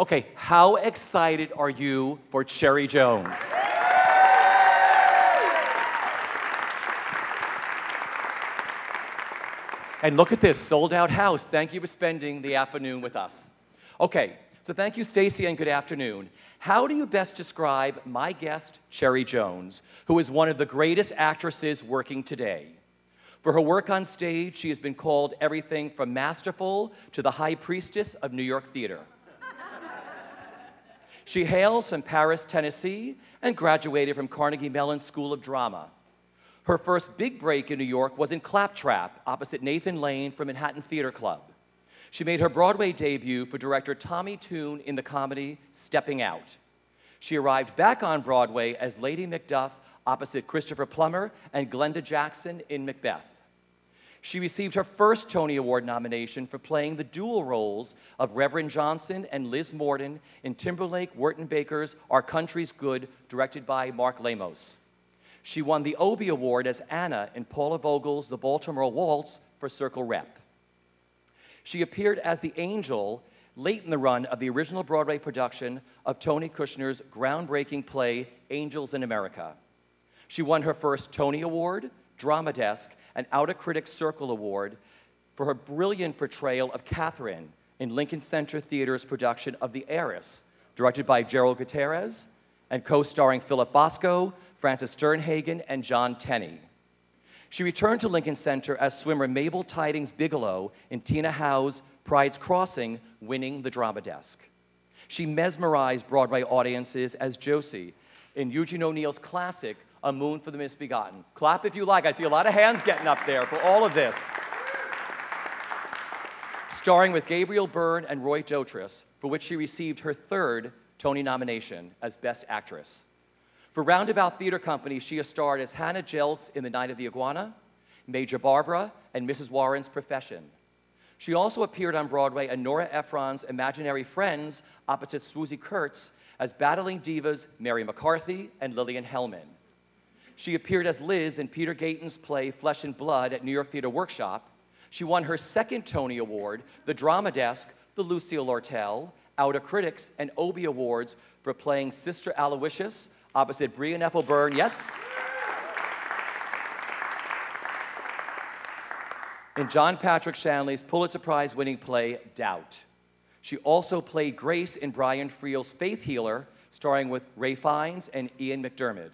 Okay, how excited are you for Cherry Jones? And look at this, sold out house. Thank you for spending the afternoon with us. Okay, so thank you, Stacy, and good afternoon. How do you best describe my guest, Cherry Jones, who is one of the greatest actresses working today? For her work on stage, she has been called everything from masterful to the high priestess of New York theater. She hails from Paris, Tennessee, and graduated from Carnegie Mellon School of Drama. Her first big break in New York was in Claptrap, opposite Nathan Lane from Manhattan Theater Club. She made her Broadway debut for director Tommy Tune in the comedy Stepping Out. She arrived back on Broadway as Lady Macduff opposite Christopher Plummer and Glenda Jackson in Macbeth. She received her first Tony Award nomination for playing the dual roles of Reverend Johnson and Liz Morden in Timberlake Wertenbaker's Our Country's Good, directed by Mark Lamos. She won the Obie Award as Anna in Paula Vogel's The Baltimore Waltz for Circle Rep. She appeared as the angel late in the run of the original Broadway production of Tony Kushner's groundbreaking play, Angels in America. She won her first Tony Award, Drama Desk, and Outer Critics Circle Award for her brilliant portrayal of Catherine in Lincoln Center Theater's production of The Heiress, directed by Gerald Gutierrez, and co-starring Philip Bosco, Frances Sternhagen, and John Tenney. She returned to Lincoln Center as swimmer Mabel Tidings Bigelow in Tina Howe's Pride's Crossing, winning the Drama Desk. She mesmerized Broadway audiences as Josie in Eugene O'Neill's classic, A Moon for the Misbegotten. Clap if you like. I see a lot of hands getting up there for all of this. Starring with Gabriel Byrne and Roy Dotrice, for which she received her third Tony nomination as Best Actress. For Roundabout Theater Company, she has starred as Hannah Jelks in The Night of the Iguana, Major Barbara, and Mrs. Warren's Profession. She also appeared on Broadway in Nora Ephron's Imaginary Friends opposite Swoosie Kurtz as battling divas Mary McCarthy and Lillian Hellman. She appeared as Liz in Peter Gayton's play Flesh and Blood at New York Theater Workshop. She won her second Tony Award, the Drama Desk, the Lucille Lortel, Outer Critics, and Obie Awards for playing Sister Aloysius opposite Brian Ethelburn, yes? In John Patrick Shanley's Pulitzer Prize-winning play, Doubt. She also played Grace in Brian Friel's Faith Healer, starring with Ray Fiennes and Ian McDermott.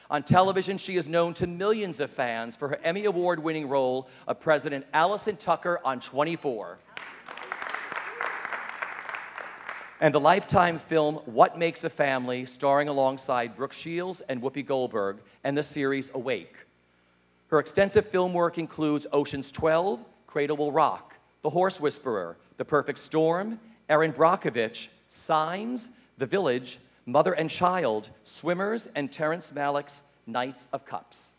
On television, she is known to millions of fans for her Emmy Award-winning role of President Allison Tucker on 24. And the Lifetime film What Makes a Family, starring alongside Brooke Shields and Whoopi Goldberg, and the series Awake. Her extensive film work includes Ocean's 12, Cradle Will Rock, The Horse Whisperer, The Perfect Storm, Erin Brockovich, Signs, The Village, Mother and Child, Swimmers, and Terrence Malick's Knights of Cups.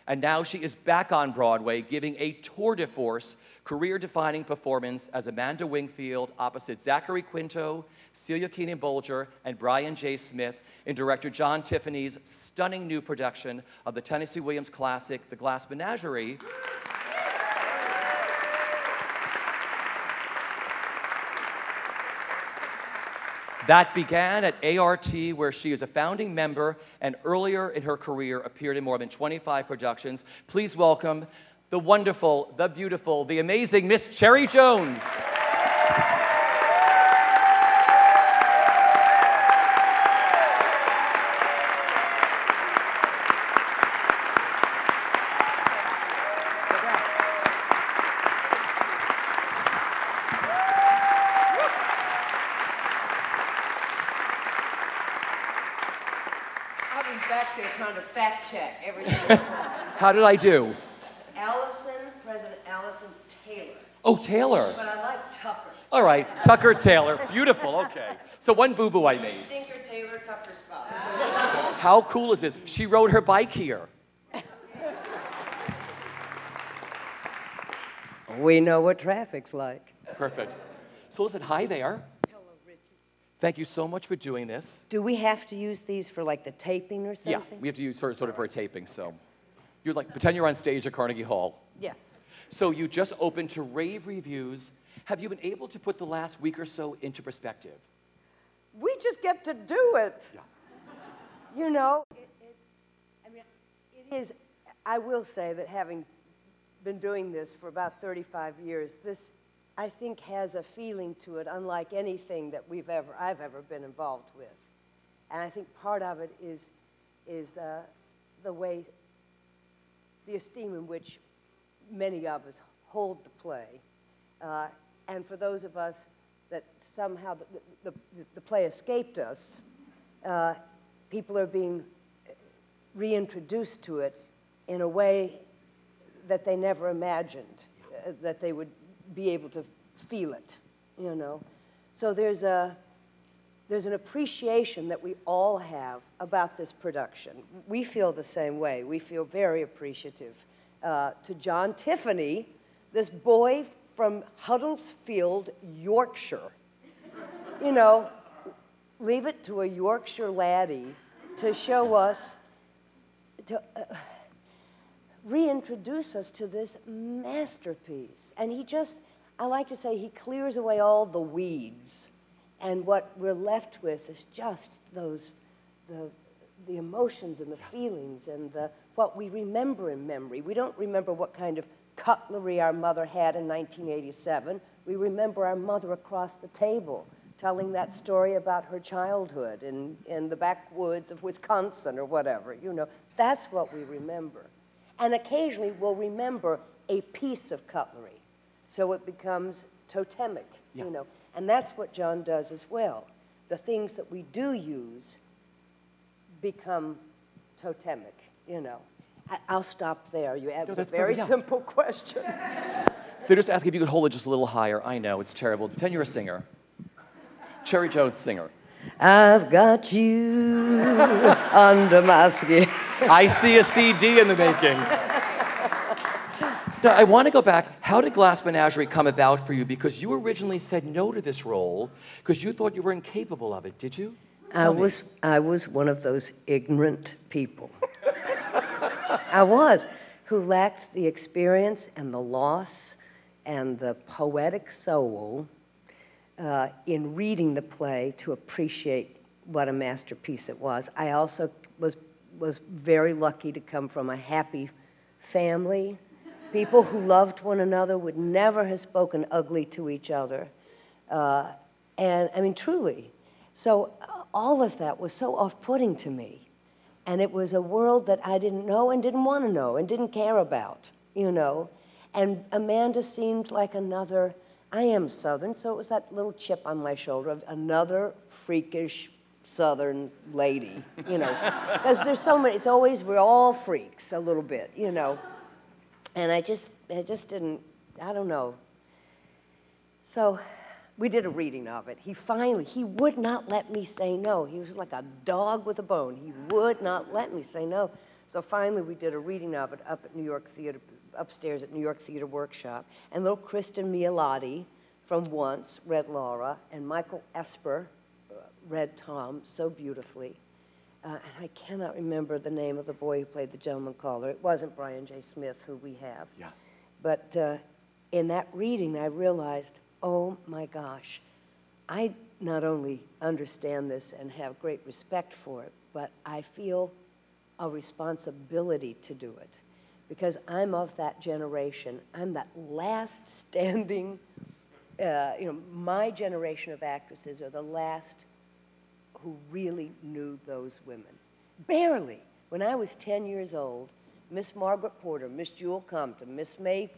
And now she is back on Broadway, giving a tour de force, career-defining performance as Amanda Wingfield opposite Zachary Quinto, Celia Keenan-Bolger, and Brian J. Smith in director John Tiffany's stunning new production of the Tennessee Williams classic, The Glass Menagerie. That began at A.R.T, where she is a founding member and earlier in her career appeared in more than 25 productions. Please welcome the wonderful, the beautiful, the amazing Miss Cherry Jones. Back there trying to fact check everything. How did I do? Allison, President Allison Taylor. Oh, Taylor. But I like Tucker. All right, Tucker Taylor. Beautiful, okay. So one boo-boo I made. Tinker Taylor Tucker spot. How cool is this? She rode her bike here. We know what traffic's like. Perfect. So listen, hi there. Thank you so much for doing this. Do we have to use these for like the taping or something? Yeah, we have to use sort of for a taping, so. You're like, pretend you're on stage at Carnegie Hall. Yes. So you just opened to rave reviews. Have you been able to put the last week or so into perspective? we just get to do it. Yeah. You know, I mean, it is, I will say that having been doing this for about 35 years, this, I think, has a feeling to it unlike anything that I've ever been involved with. And I think part of it is the way, the esteem in which many of us hold the play. And for those of us that somehow the play escaped us, people are being reintroduced to it in a way that they never imagined, that they would be able to feel it, you know. So there's an appreciation that we all have about this production. We feel the same way. We feel very appreciative to John Tiffany, this boy from Huddersfield, Yorkshire. You know, leave it to a Yorkshire laddie to show us, to reintroduce us to this masterpiece. And he just, I like to say, he clears away all the weeds. And what we're left with is just those, the emotions and the feelings and what we remember in memory. We don't remember what kind of cutlery our mother had in 1987. We remember our mother across the table telling that story about her childhood in the backwoods of Wisconsin or whatever, you know. That's what we remember. And occasionally we'll remember a piece of cutlery. So it becomes totemic, you know. And that's what John does as well. The things that we do use become totemic, you know. I'll stop there. You asked a very simple question. They're just asking if you could hold it just a little higher. I know, it's terrible. Pretend you're a singer. Cherry Jones singer. I've got you under my skin. I see a CD in the making. Now, I want to go back. How did Glass Menagerie come about for you? Because you originally said no to this role because you thought you were incapable of it. Did you? I was one of those ignorant people. I was, who lacked the experience and the loss and the poetic soul in reading the play to appreciate what a masterpiece it was. I also was very lucky to come from a happy family. People who loved one another would never have spoken ugly to each other. And I mean, truly. So all of that was so off-putting to me. And it was a world that I didn't know and didn't want to know and didn't care about, you know. And Amanda seemed like another, I am Southern, so it was that little chip on my shoulder of another freakish Southern lady, you know. Because there's so many, it's always, we're all freaks a little bit, you know. And I just didn't, I don't know. So we did a reading of it. He would not let me say no. He was like a dog with a bone. He would not let me say no. So finally we did a reading of it up at New York Theater, upstairs at New York Theater Workshop. And little Kristen Mialotti from Once read Laura, and Michael Esper read Tom so beautifully. And I cannot remember the name of the boy who played the gentleman caller. It wasn't Brian J. Smith, who we have. Yeah. But in that reading, I realized, oh my gosh, I not only understand this and have great respect for it, but I feel a responsibility to do it. Because I'm of that generation. I'm that last standing, you know, my generation of actresses are the last who really knew those women. Barely. When I was 10 years old, Miss Margaret Porter, Miss Jewel Compton, Miss May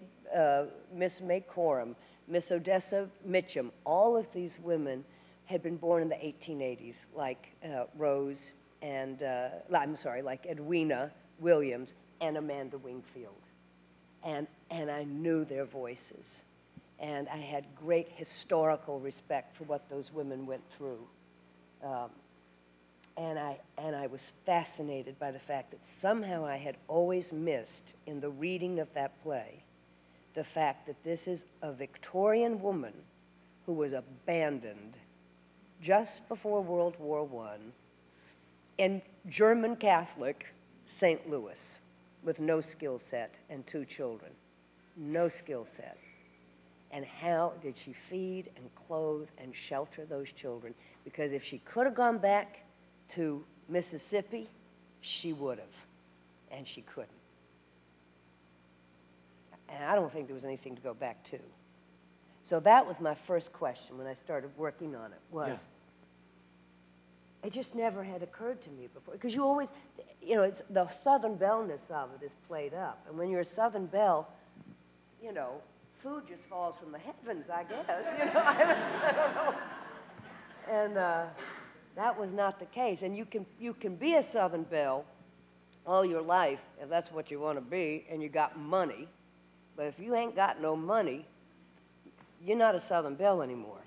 Coram, Miss Odessa Mitchum, all of these women had been born in the 1880s, like Rose and, like Edwina Williams and Amanda Wingfield. And I knew their voices. And I had great historical respect for what those women went through. And I was fascinated by the fact that somehow I had always missed in the reading of that play the fact that this is a Victorian woman who was abandoned just before World War I in German Catholic St. Louis with no skill set and 2 children. No skill set. And how did she feed and clothe and shelter those children? Because if she could have gone back to Mississippi, she would have, and she couldn't. And I don't think there was anything to go back to. So that was my first question when I started working on it, was it just never had occurred to me before. Because you always, you know, it's the Southern Belle-ness of it is played up. And when you're a Southern belle, you know, food just falls from the heavens, I guess. You know, I don't know. And that was not the case. And you can be a Southern belle all your life, if that's what you want to be, and you got money. But if you ain't got no money, you're not a Southern belle anymore.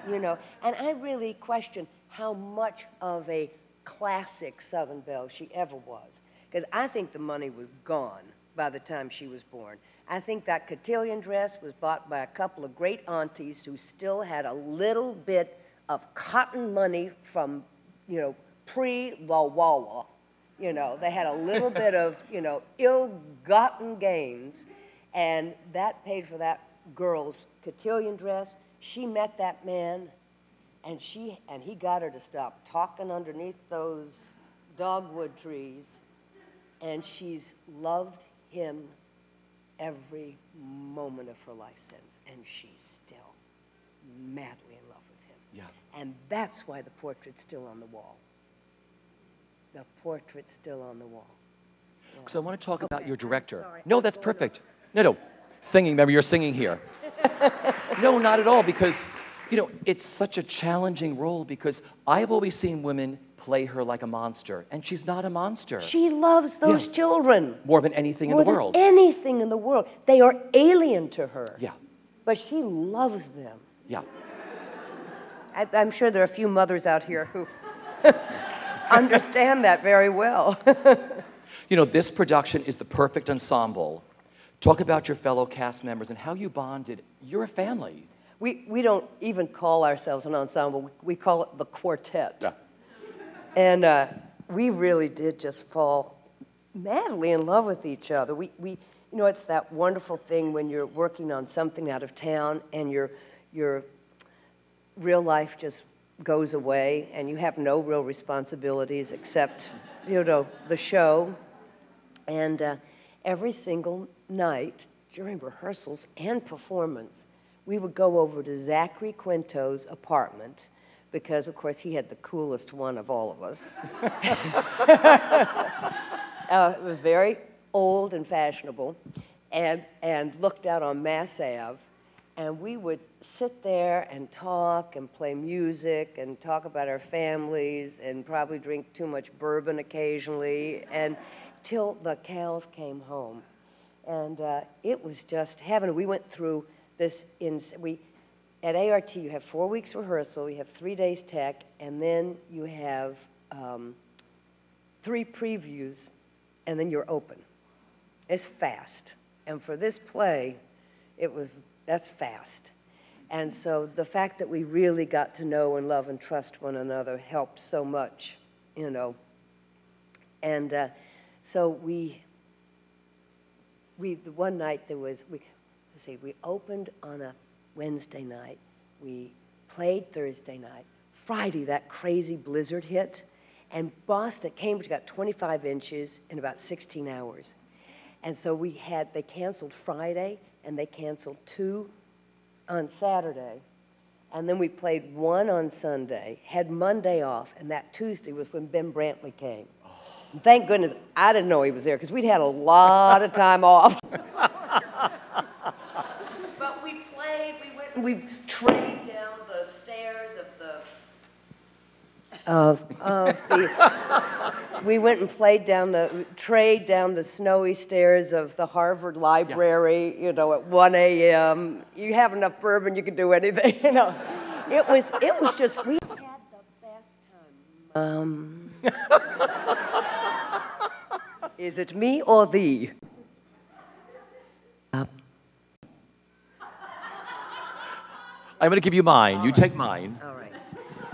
You know, and I really question how much of a classic Southern belle she ever was. Because I think the money was gone by the time she was born. I think that cotillion dress was bought by a couple of great aunties who still had a little bit of cotton money from, you know, pre-Wawa. You know, they had a little bit of, you know, ill-gotten gains, and that paid for that girl's cotillion dress. She met that man, and he got her to stop talking underneath those dogwood trees, and she's loved him every moment of her life since, and she's still madly in love with him. Yeah. And that's why the portrait's still on the wall. The portrait's still on the wall. Yeah. So I want to talk about your director. Sorry. No, that's perfect. No. Singing, remember, you're singing here. No, not at all, because, you know, it's such a challenging role because I've always seen women play her like a monster, and she's not a monster. She loves those children. More than anything in the world. More than anything in the world. They are alien to her. Yeah. But she loves them. Yeah. I'm sure there are a few mothers out here who understand that very well. You know, this production is the perfect ensemble. Talk about your fellow cast members and how you bonded. You're a family. We don't even call ourselves an ensemble. We call it the quartet. Yeah. And we really did just fall madly in love with each other. We you know, it's that wonderful thing when you're working on something out of town and your real life just goes away and you have no real responsibilities except, you know, the show. And every single night during rehearsals and performance, we would go over to Zachary Quinto's apartment because, of course, he had the coolest one of all of us. It was very old and fashionable and looked out on Mass Ave. And we would sit there and talk and play music and talk about our families and probably drink too much bourbon occasionally and till the cows came home. And it was just heaven. We went through this, at A.R.T. you have 4 weeks rehearsal, you have 3 days tech, and then you have 3 previews, and then you're open. It's fast. And for this play, that's fast. And so the fact that we really got to know and love and trust one another helped so much, you know. And so the one night we opened on a Wednesday night, we played Thursday night. Friday, that crazy blizzard hit, and Cambridge got 25 inches in about 16 hours. And so they canceled Friday, and they canceled 2 on Saturday, and then we played 1 on Sunday, had Monday off, and that Tuesday was when Ben Brantley came. And thank goodness I didn't know he was there, because we'd had a lot of time off. But we played, we trade down the stairs we went and trade down the snowy stairs of the Harvard Library, you know, at 1 a.m. You have enough bourbon, you can do anything, you know. It was just, we had the best time. Is it me or thee? I'm going to give you mine. You take mine. All right.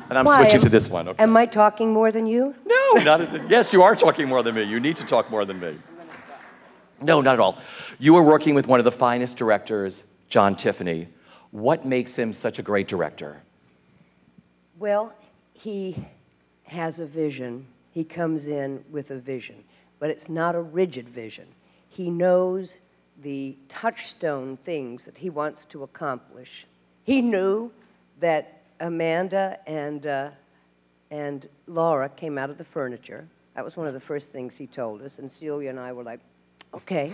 And I'm switching to this one. Okay. Am I talking more than you? No, yes, you are talking more than me. You need to talk more than me. No, not at all. You are working with one of the finest directors John Tiffany. What makes him such a great director? Well, he has a vision. He comes in with a vision, but it's not a rigid vision. He knows the touchstone things that he wants to accomplish. He knew that Amanda and Laura came out of the furniture. That was one of the first things he told us, and Celia and I were like, okay.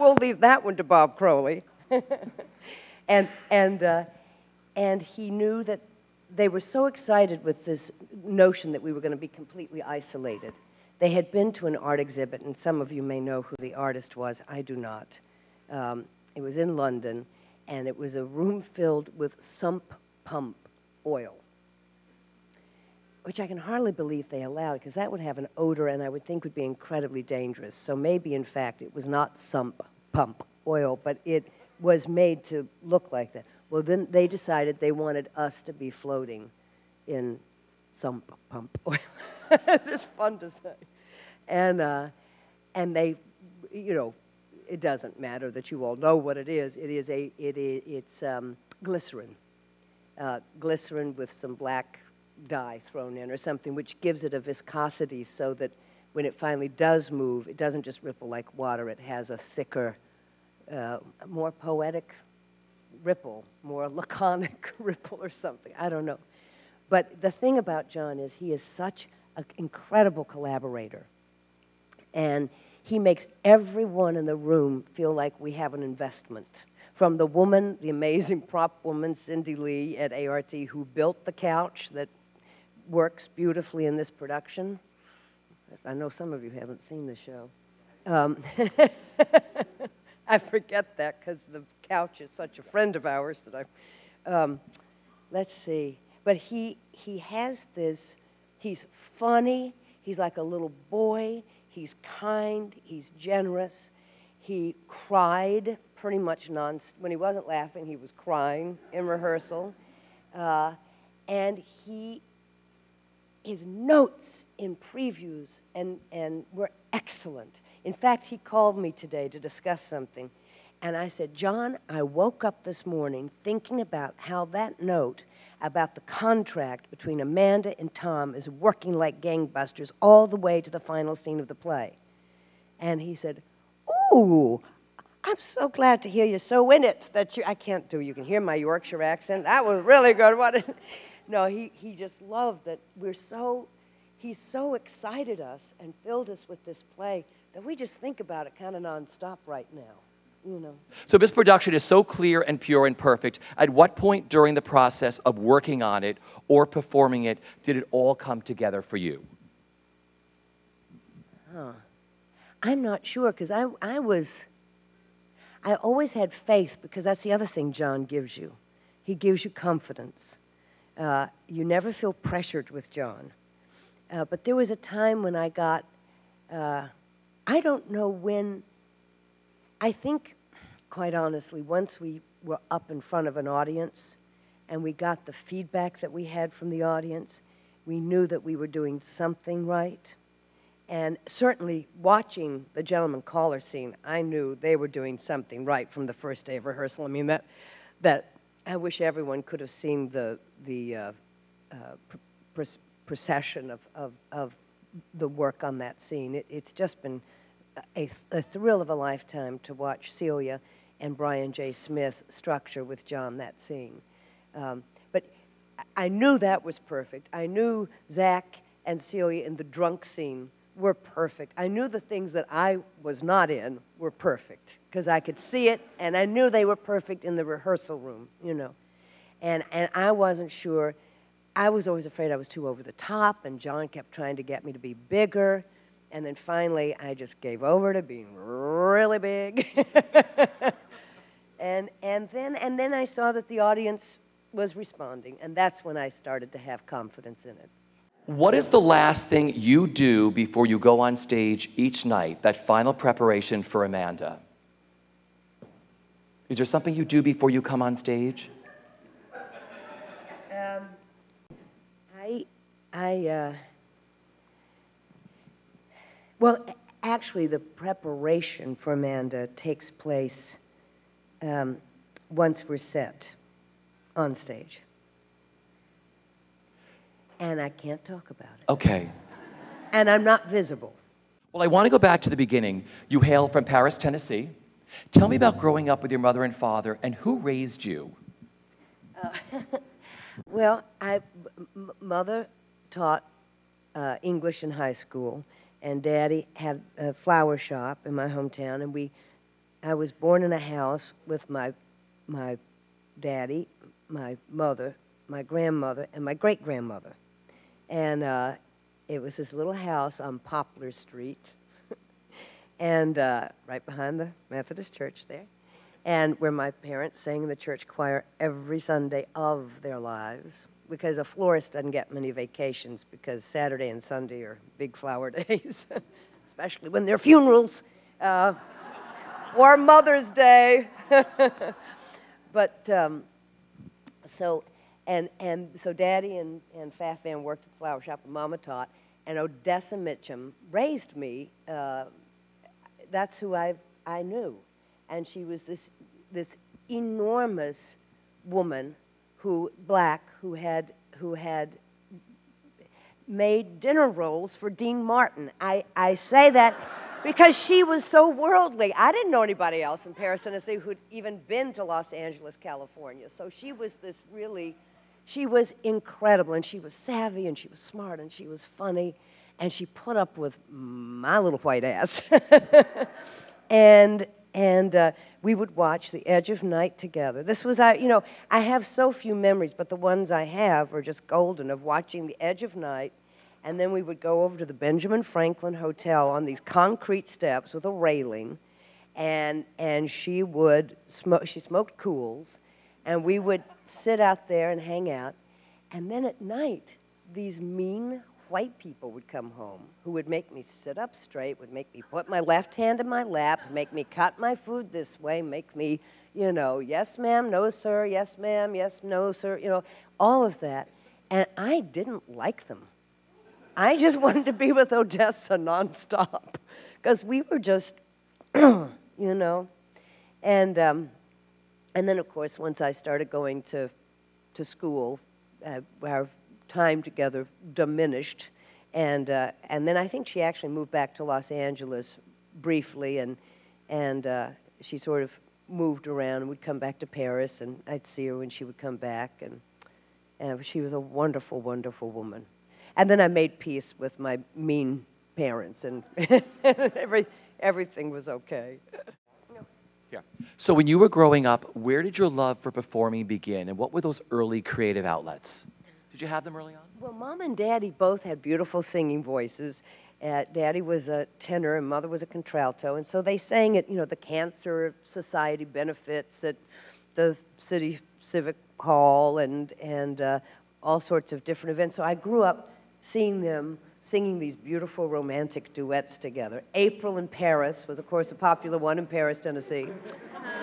We'll leave that one to Bob Crowley. and he knew that they were so excited with this notion that we were going to be completely isolated. They had been to an art exhibit, and some of you may know who the artist was. I do not. It was in London, and it was a room filled with sump pump oil, which I can hardly believe they allowed, because that would have an odor and I would think would be incredibly dangerous. So maybe, in fact, it was not sump pump oil, but it was made to look like that. Well, then they decided they wanted us to be floating in sump pump oil. It's fun to say. And they, you know, it doesn't matter that you all know what it is. It's glycerin. Glycerin with some black dye thrown in or something, which gives it a viscosity so that when it finally does move, it doesn't just ripple like water. It has a thicker, more poetic ripple, more laconic ripple or something. I don't know. But the thing about John is he is such an incredible collaborator. And he makes everyone in the room feel like we have an investment. From the woman, the amazing prop woman, Cindy Lee at A.R.T., who built the couch that works beautifully in this production. I know some of you haven't seen the show. I forget that because the couch is such a friend of ours that let's see. But he has this, he's funny, he's like a little boy, he's kind, he's generous. He cried pretty much when he wasn't laughing, he was crying in rehearsal. And his notes in previews were excellent. In fact, he called me today to discuss something. And I said, John, I woke up this morning thinking about how that note about the contract between Amanda and Tom is working like gangbusters all the way to the final scene of the play. And he said, ooh, I'm so glad to hear you're so in it that you can hear my Yorkshire accent. That was really good. No, he just loved that he so excited us and filled us with this play that we just think about it kind of nonstop right now, you know. So this production is so clear and pure and perfect. At what point during the process of working on it or performing it did it all come together for you? I'm not sure, because I always had faith, because that's the other thing John gives you. He gives you confidence. You never feel pressured with John. But there was a time when I got, I don't know when, I think, quite honestly, once we were up in front of an audience and we got the feedback that we had from the audience, we knew that we were doing something right. And certainly watching the gentleman caller scene, I knew they were doing something right from the first day of rehearsal. I mean, that I wish everyone could have seen the procession of the work on that scene. It's just been a thrill of a lifetime to watch Celia and Brian J. Smith structure with John that scene. But I knew that was perfect. I knew Zach and Celia in the drunk scene were perfect. I knew the things that I was not in were perfect because I could see it, and I knew they were perfect in the rehearsal room, you know. And I wasn't sure. I was always afraid I was too over the top, and John kept trying to get me to be bigger. And then finally, I just gave over to being really big. and then I saw that the audience was responding, and that's when I started to have confidence in it. What is the last thing you do before you go on stage each night, that final preparation for Amanda? Is there something you do before you come on stage? Well, actually, the preparation for Amanda takes place once we're set on stage. And I can't talk about it. Okay. And I'm not visible. Well, I want to go back to the beginning. You hail from Paris, Tennessee. Tell me about growing up with your mother and father, and who raised you? Well, mother taught English in high school, and Daddy had a flower shop in my hometown, and I was born in a house with my daddy, my mother, my grandmother, and my great-grandmother. And it was this little house on Poplar Street, and right behind the Methodist church there, and where my parents sang in the church choir every Sunday of their lives, because a florist doesn't get many vacations, because Saturday and Sunday are big flower days, especially when they're funerals, or Mother's Day. But so Daddy and Faf Van worked at the flower shop, and Mama taught, and Odessa Mitchum raised me. That's who I knew, and she was this enormous woman, black, who had made dinner rolls for Dean Martin. I say that because she was so worldly. I didn't know anybody else in Paris, Tennessee, who'd even been to Los Angeles, California. So she was she was incredible, and she was savvy, and she was smart, and she was funny, and she put up with my little white ass. and we would watch The Edge of Night together. This was I have so few memories, but the ones I have are just golden, of watching The Edge of Night. And then we would go over to the Benjamin Franklin Hotel on these concrete steps with a railing, and she would smoke. She smoked Cools, and we would sit out there and hang out. And then at night, these mean white people would come home who would make me sit up straight, would make me put my left hand in my lap, make me cut my food this way, make me, yes ma'am, no sir, yes ma'am, yes, no sir, all of that. And I didn't like them. I just wanted to be with Odessa nonstop, because we were just, And then, of course, once I started going to school, our time together diminished, and then I think she actually moved back to Los Angeles briefly, and she sort of moved around, and would come back to Paris, and I'd see her when she would come back, and she was a wonderful, wonderful woman. And then I made peace with my mean parents, and everything was okay. Yeah. So when you were growing up, where did your love for performing begin, and what were those early creative outlets? Did you have them early on? Well, Mom and Daddy both had beautiful singing voices. Daddy was a tenor, and Mother was a contralto, and so they sang at, the Cancer Society benefits at the City Civic Hall, and all sorts of different events. So I grew up seeing them singing these beautiful romantic duets together. April in Paris was, of course, a popular one in Paris, Tennessee.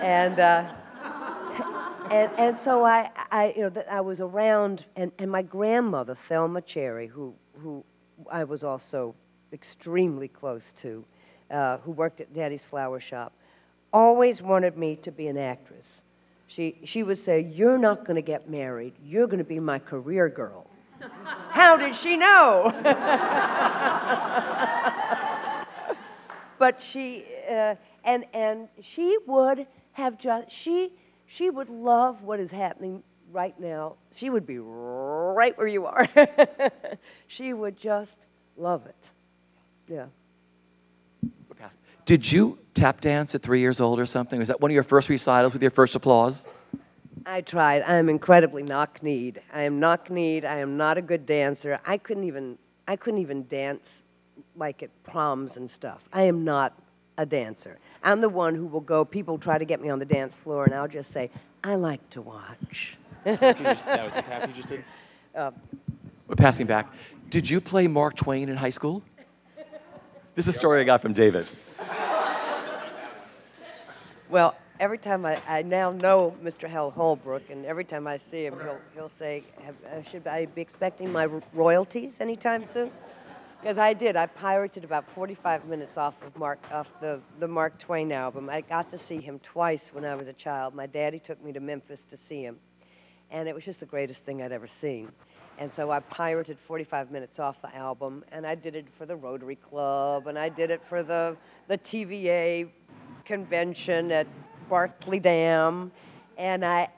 And so I was around, and my grandmother, Thelma Cherry, who I was also extremely close to, who worked at Daddy's flower shop, always wanted me to be an actress. She would say, "You're not going to get married. You're going to be my career girl." How did she know? But she would have she would love what is happening right now. She would be right where you are. She would just love it. Yeah. Did you tap dance at 3 years old or something? Was that one of your first recitals with your first applause? I tried. I am incredibly knock-kneed. I am knock-kneed. I am not a good dancer. I couldn't even dance like at proms and stuff. I am not a dancer. I'm the one who will go, people try to get me on the dance floor, and I'll just say, "I like to watch." That was the tap you just did? We're passing back. Did you play Mark Twain in high school? This is a story I got from David. Well, every time I now know Mr. Hal Holbrook, and every time I see him, he'll say, "Should I be expecting my royalties anytime soon?" Because I did. I pirated about 45 minutes off the Mark Twain album. I got to see him twice when I was a child. My daddy took me to Memphis to see him, and it was just the greatest thing I'd ever seen. And so I pirated 45 minutes off the album, and I did it for the Rotary Club, and I did it for the TVA convention at Barclay Dam, and I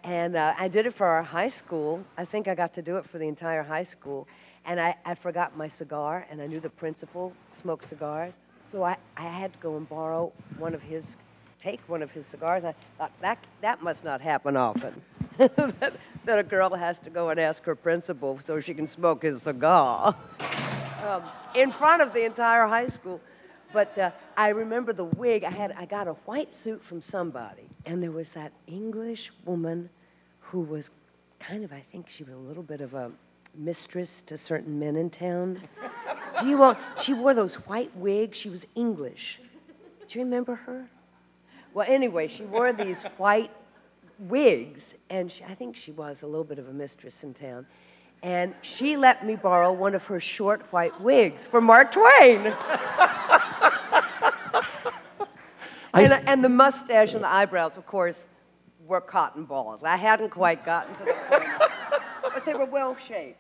did it for our high school. I think I got to do it for the entire high school. And I forgot my cigar, and I knew the principal smoked cigars, so I had to go and borrow take one of his cigars. I thought, that must not happen often, that a girl has to go and ask her principal so she can smoke his cigar in front of the entire high school. But I remember the wig. I got a white suit from somebody, and there was that English woman who was kind of, I think she was a little bit of a mistress to certain men in town. She wore those white wigs. She was English. Do you remember her? Well, anyway, she wore these white wigs, and I think she was a little bit of a mistress in town. And she let me borrow one of her short white wigs for Mark Twain. And the mustache and the eyebrows, of course, were cotton balls. I hadn't quite gotten to the point, but they were well shaped.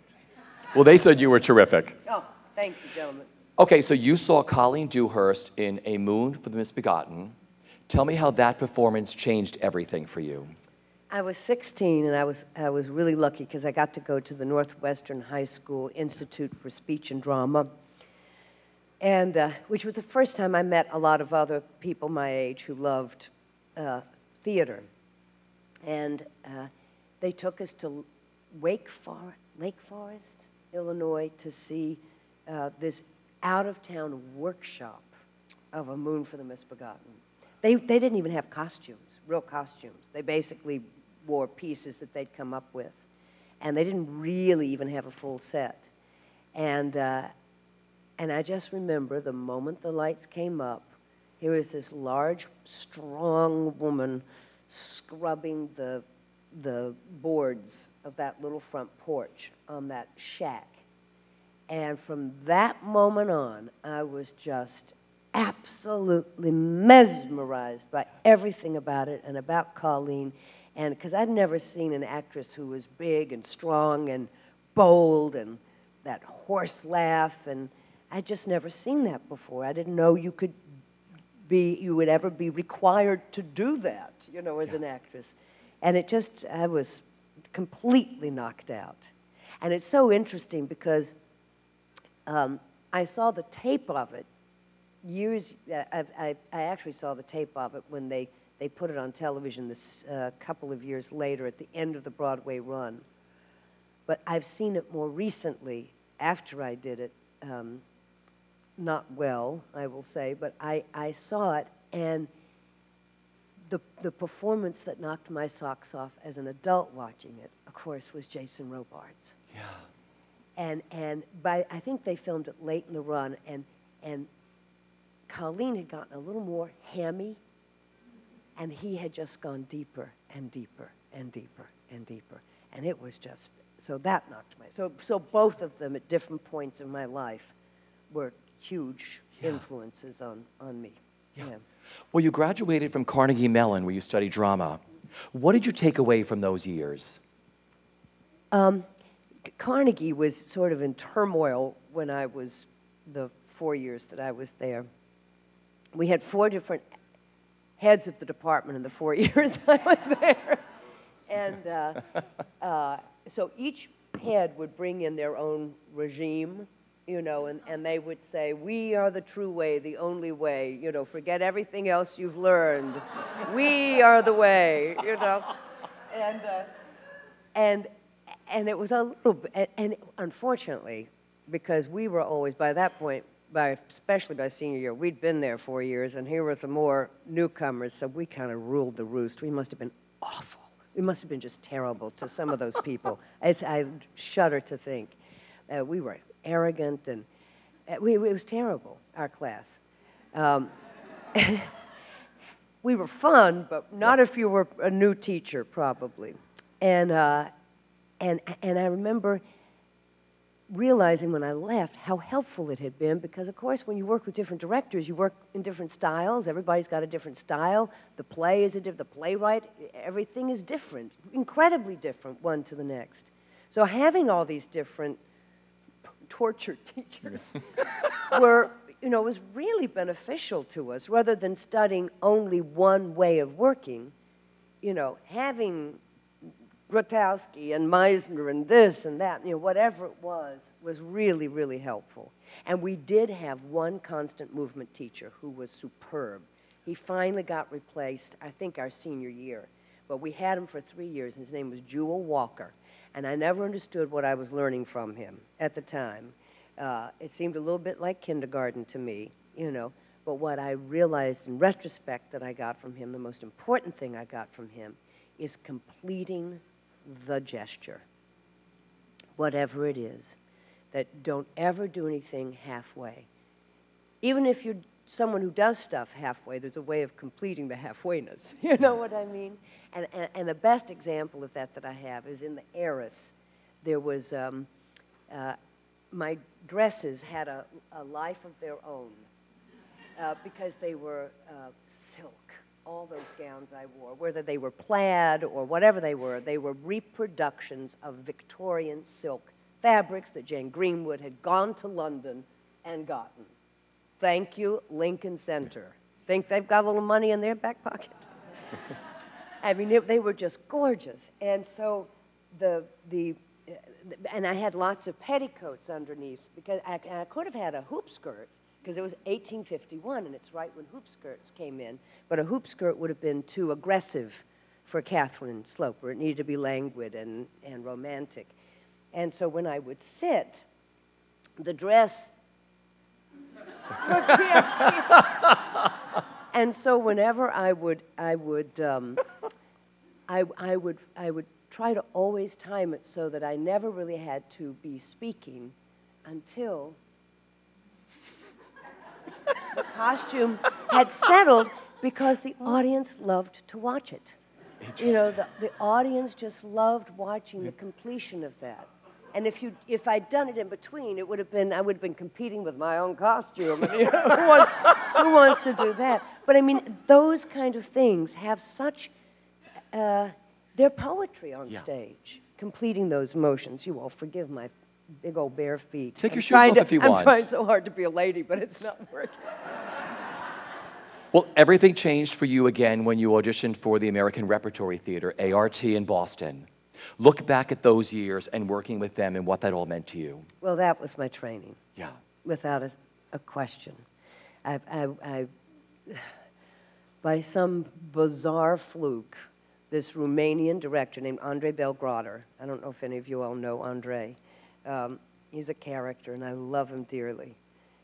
Well, they said you were terrific. Oh, thank you, gentlemen. Okay, so you saw Colleen Dewhurst in A Moon for the Misbegotten. Tell me how that performance changed everything for you. I was 16, and I was really lucky because I got to go to the Northwestern High School Institute for Speech and Drama, and which was the first time I met a lot of other people my age who loved theater. And they took us to Lake Forest, Illinois, to see this out-of-town workshop of A Moon for the Misbegotten. They didn't even have costumes, real costumes. They basically wore pieces that they'd come up with. And they didn't really even have a full set. And I just remember the moment the lights came up, here was this large, strong woman scrubbing the boards of that little front porch on that shack. And from that moment on, I was just absolutely mesmerized by everything about it and about Colleen. And because I'd never seen an actress who was big and strong and bold and that horse laugh, and I'd just never seen that before. I didn't know you would ever be required to do that, as an actress. And I was completely knocked out. And it's so interesting because I saw the tape of it I actually saw the tape of it when they put it on television this couple of years later at the end of the Broadway run. But I've seen it more recently after I did it, not well, I will say, but I saw it, and the performance that knocked my socks off as an adult watching it, of course, was Jason Robards. Yeah. And I think they filmed it late in the run, and Colleen had gotten a little more hammy, and he had just gone deeper and deeper and deeper and deeper. And it was just, so that knocked my, so both of them at different points in my life were huge influences on me. Yeah. Well, you graduated from Carnegie Mellon, where you studied drama. What did you take away from those years? Carnegie was sort of in turmoil when I was the 4 years that I was there. We had 4 different heads of the department in the 4 years I was there. And so each head would bring in their own regime, and they would say, we are the true way, the only way, forget everything else you've learned. We are the way, And it was a little bit, and unfortunately, because we were always, by that point, especially by senior year, we'd been there 4 years, and here were some more newcomers, so we kind of ruled the roost. We must have been awful. We must have been just terrible to some of those people. I shudder to think. We were arrogant, and it was terrible, our class. We were fun, but not if you were a new teacher, probably. And I remember realizing when I left how helpful it had been, because of course when you work with different directors, you work in different styles. Everybody's got a different style. The play is the playwright, everything is different, incredibly different one to the next. So having all these different torture teachers were, was really beneficial to us, rather than studying only one way of working. Having Grotowski and Meisner and this and that, whatever it was really, really helpful. And we did have one constant movement teacher who was superb. He finally got replaced, I think, our senior year. But we had him for 3 years, and his name was Jewel Walker. And I never understood what I was learning from him at the time. It seemed a little bit like kindergarten to me, But what I realized in retrospect that I got from him, the most important thing I got from him, is completing the gesture, whatever it is, that don't ever do anything halfway. Even if you're someone who does stuff halfway, there's a way of completing the halfwayness. You know what I mean? And the best example of that I have is in the Heiress. There was, my dresses had a life of their own because they were silk. All those gowns I wore, whether they were plaid or whatever they were reproductions of Victorian silk fabrics that Jane Greenwood had gone to London and gotten. Thank you, Lincoln Center. Think they've got a little money in their back pocket? I mean, they were just gorgeous. And so and I had lots of petticoats underneath, because I could have had a hoop skirt, because it was 1851, and it's right when hoop skirts came in. But a hoop skirt would have been too aggressive for Catherine Sloper. It needed to be languid and romantic. And so when I would sit, the dress would be and so whenever I would try to always time it so that I never really had to be speaking until the costume had settled, because the audience loved to watch it. The audience just loved watching the completion of that. And if I'd done it in between, I would have been competing with my own costume. And, who wants to do that? But I mean, those kind of things have such, they're poetry on stage, completing those motions. You all forgive my big old bare feet. Take your shoes off if you want. I'm trying so hard to be a lady, but it's not working. Well, everything changed for you again when you auditioned for the American Repertory Theater, A.R.T. in Boston. Look back at those years and working with them and what that all meant to you. Well, that was my training. Yeah. Without a question. By some bizarre fluke, this Romanian director named Andrei Belgrader, I don't know if any of you all know Andrei, he's a character, and I love him dearly.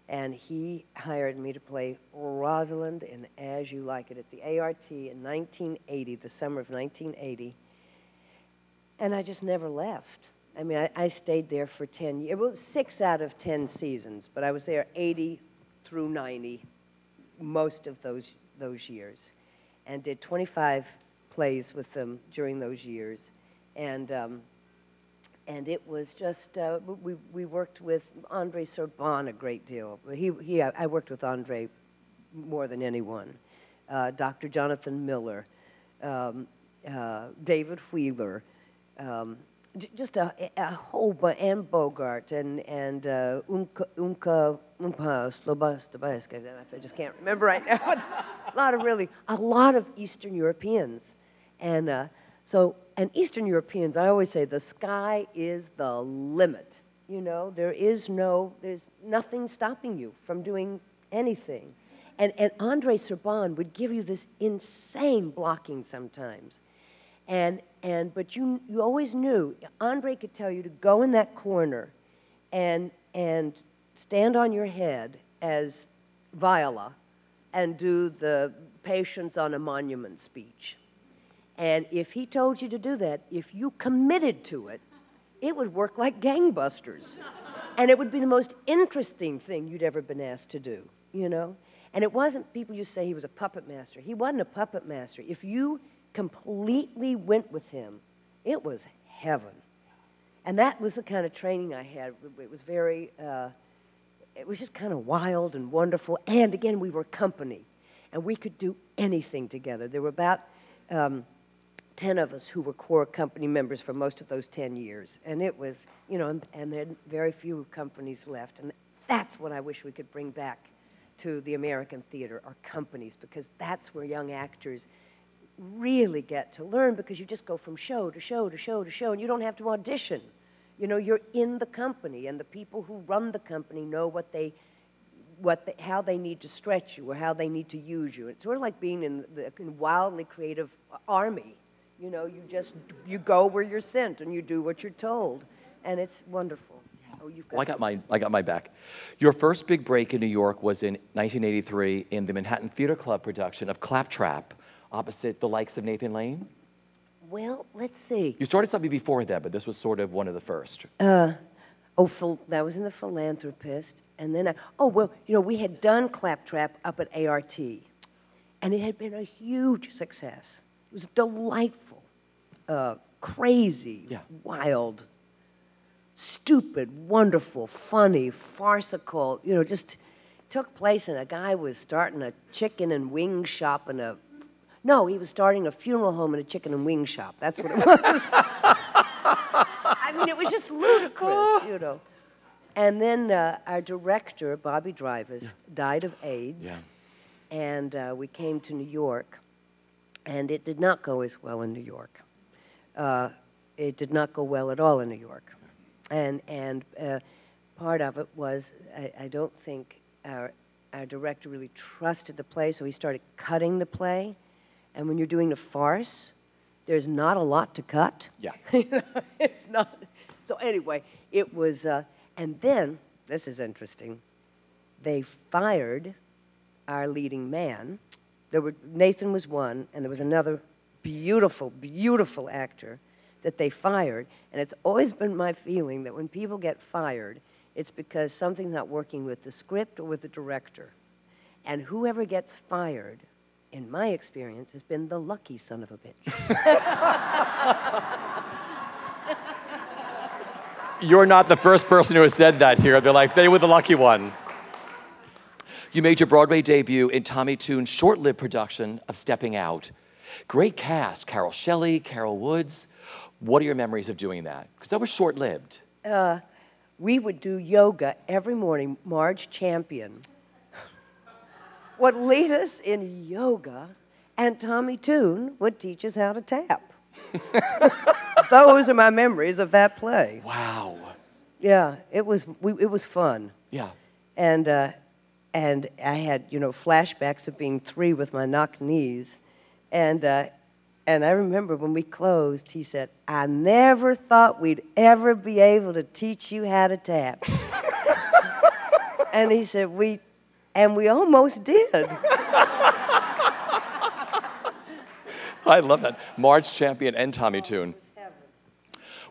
And he hired me to play Rosalind in As You Like It at the A.R.T. in 1980, the summer of 1980. And I just never left. I mean, I stayed there for 10 years. Well, 6 out of 10 seasons, but I was there 80 through 90, most of those years, and did 25 plays with them during those years. And it was just, we worked with André Sorbonne a great deal. I worked with André more than anyone. Dr. Jonathan Miller, David Wheeler, just a whole bunch, Anne Bogart, and Umka Sloboska, I just can't remember right now. a lot of Eastern Europeans. And Eastern Europeans, I always say, the sky is the limit. There's nothing stopping you from doing anything. And André Sorbonne would give you this insane blocking sometimes. But you always knew, André could tell you to go in that corner and stand on your head as Viola and do the Patience on a Monument speech. And if he told you to do that, if you committed to it, it would work like gangbusters. And it would be the most interesting thing you'd ever been asked to do, And it wasn't, people used to say he was a puppet master. He wasn't a puppet master. If you completely went with him, it was heaven. And that was the kind of training I had. It was very, it was just kind of wild and wonderful. And again, we were company, and we could do anything together. There were about 10 of us who were core company members for most of those 10 years. And it was, you know, and there had very few companies left. And that's what I wish we could bring back to the American theater, our companies, because that's where young actors really get to learn, because you just go from show to show to show to show, and you don't have to audition. You know, you're in the company, and the people who run the company know how they need to stretch you or how they need to use you. It's sort of like being in the wildly creative army. You know, you go where you're sent and you do what you're told, and it's wonderful. Oh, you've got I got my back. Your first big break in New York was in 1983 in the Manhattan Theater Club production of Claptrap, opposite the likes of Nathan Lane. Well, let's see. You started something before that, but this was sort of one of the first. That was in The Philanthropist, and then we had done Claptrap up at A.R.T, and it had been a huge success. It was delightful, crazy, wild, stupid, wonderful, funny, farcical. You know, just took place, and a guy was starting a chicken and wing shop he was starting a funeral home and a chicken and wing shop. That's what it was. I mean, it was just ludicrous, you know. And then our director, Bobby Drivers, died of AIDS, and we came to New York, and it did not go as well in New York. It did not go well at all in New York. And part of it was I don't think our director really trusted the play, so he started cutting the play. And when you're doing a farce, there's not a lot to cut. Yeah. It's not. So anyway, it was, and then, this is interesting, they fired our leading man. Nathan was one, and there was another beautiful, beautiful actor that they fired. And it's always been my feeling that when people get fired, it's because something's not working with the script or with the director. And whoever gets fired, in my experience, has been the lucky son of a bitch. You're not the first person who has said that here. They're like, they were the lucky one. You made your Broadway debut in Tommy Tune's short-lived production of Stepping Out. Great cast, Carol Shelley, Carol Woods. What are your memories of doing that? Because that was short-lived. We would do yoga every morning. Marge Champion would lead us in yoga, and Tommy Tune would teach us how to tap. Those are my memories of that play. Wow. Yeah, it was fun. Yeah. And I had, flashbacks of being 3 with my knocked knees. And I remember when we closed, he said, I never thought we'd ever be able to teach you how to tap. And he said, we almost did. I love that. Marge Champion and Tommy Tune.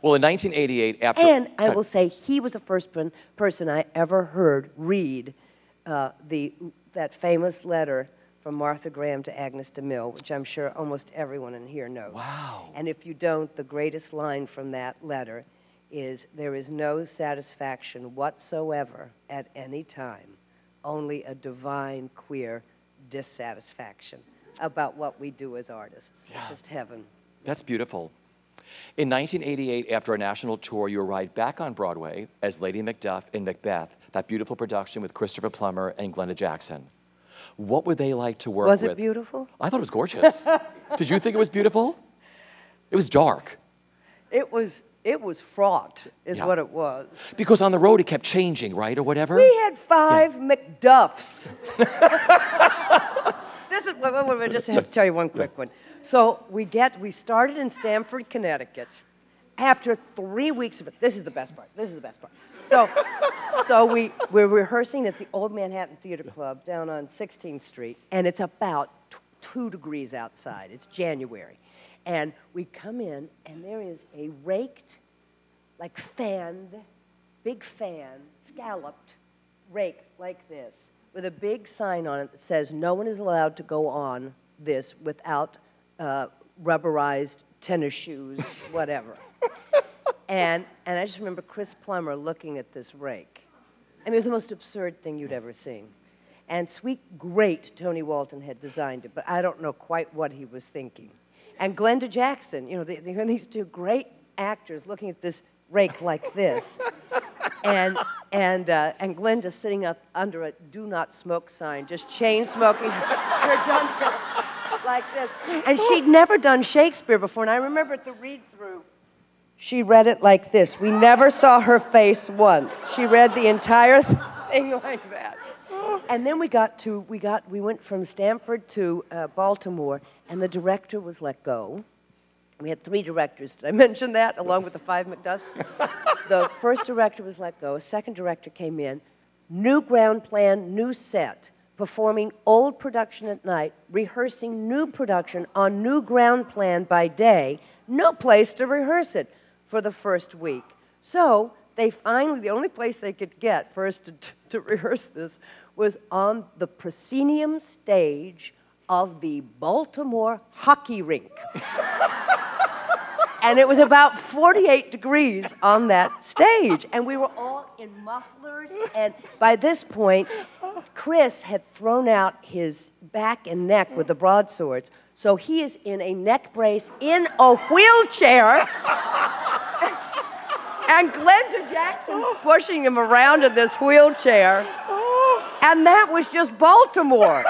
Well, in 1988, after... And I will say, he was the first person I ever heard read that famous letter from Martha Graham to Agnes DeMille, which I'm sure almost everyone in here knows. Wow. And if you don't, the greatest line from that letter is, there is no satisfaction whatsoever at any time, only a divine, queer dissatisfaction about what we do as artists. Yeah. It's just heaven. That's beautiful. In 1988, after a national tour, you arrived back on Broadway as Lady Macduff in Macbeth, that beautiful production with Christopher Plummer and Glenda Jackson. What were they like to work with? Was it beautiful? I thought it was gorgeous. Did you think it was beautiful? It was dark. It was fraught, is what it was. Because on the road it kept changing, right, or whatever? We had 5 Macduffs. Wait, just have to tell you one quick one. So we started in Stamford, Connecticut. After 3 weeks of it, this is the best part. So we're rehearsing at the Old Manhattan Theater Club down on 16th Street, and it's about 2 degrees outside. It's January. And we come in, and there is a raked, like fanned, big fan, scalloped rake like this, with a big sign on it that says, no one is allowed to go on this without rubberized tennis shoes, whatever. And I just remember Chris Plummer looking at this rake. I mean, it was the most absurd thing you'd ever seen. And sweet, great Tony Walton had designed it, but I don't know quite what he was thinking. And Glenda Jackson, you know, they're these two great actors looking at this rake like this. And Glenda sitting up under a do not smoke sign, just chain smoking her junket like this. And she'd never done Shakespeare before, and I remember at the read-through, she read it like this. We never saw her face once. She read the entire thing like that. And then we went from Stanford to Baltimore, and the director was let go. We had 3 directors. Did I mention that, along with the 5 Macduffs? The first director was let go. A second director came in. New ground plan, new set. Performing old production at night. Rehearsing new production on new ground plan by day. No place to rehearse it for the first week. So they finally, the only place they could get first to rehearse this was on the proscenium stage of the Baltimore hockey rink. And it was about 48 degrees on that stage. And we were all in mufflers. And by this point, Chris had thrown out his back and neck with the broadswords. So he is in a neck brace in a wheelchair. And Glenda Jackson's pushing him around in this wheelchair. And that was just Baltimore.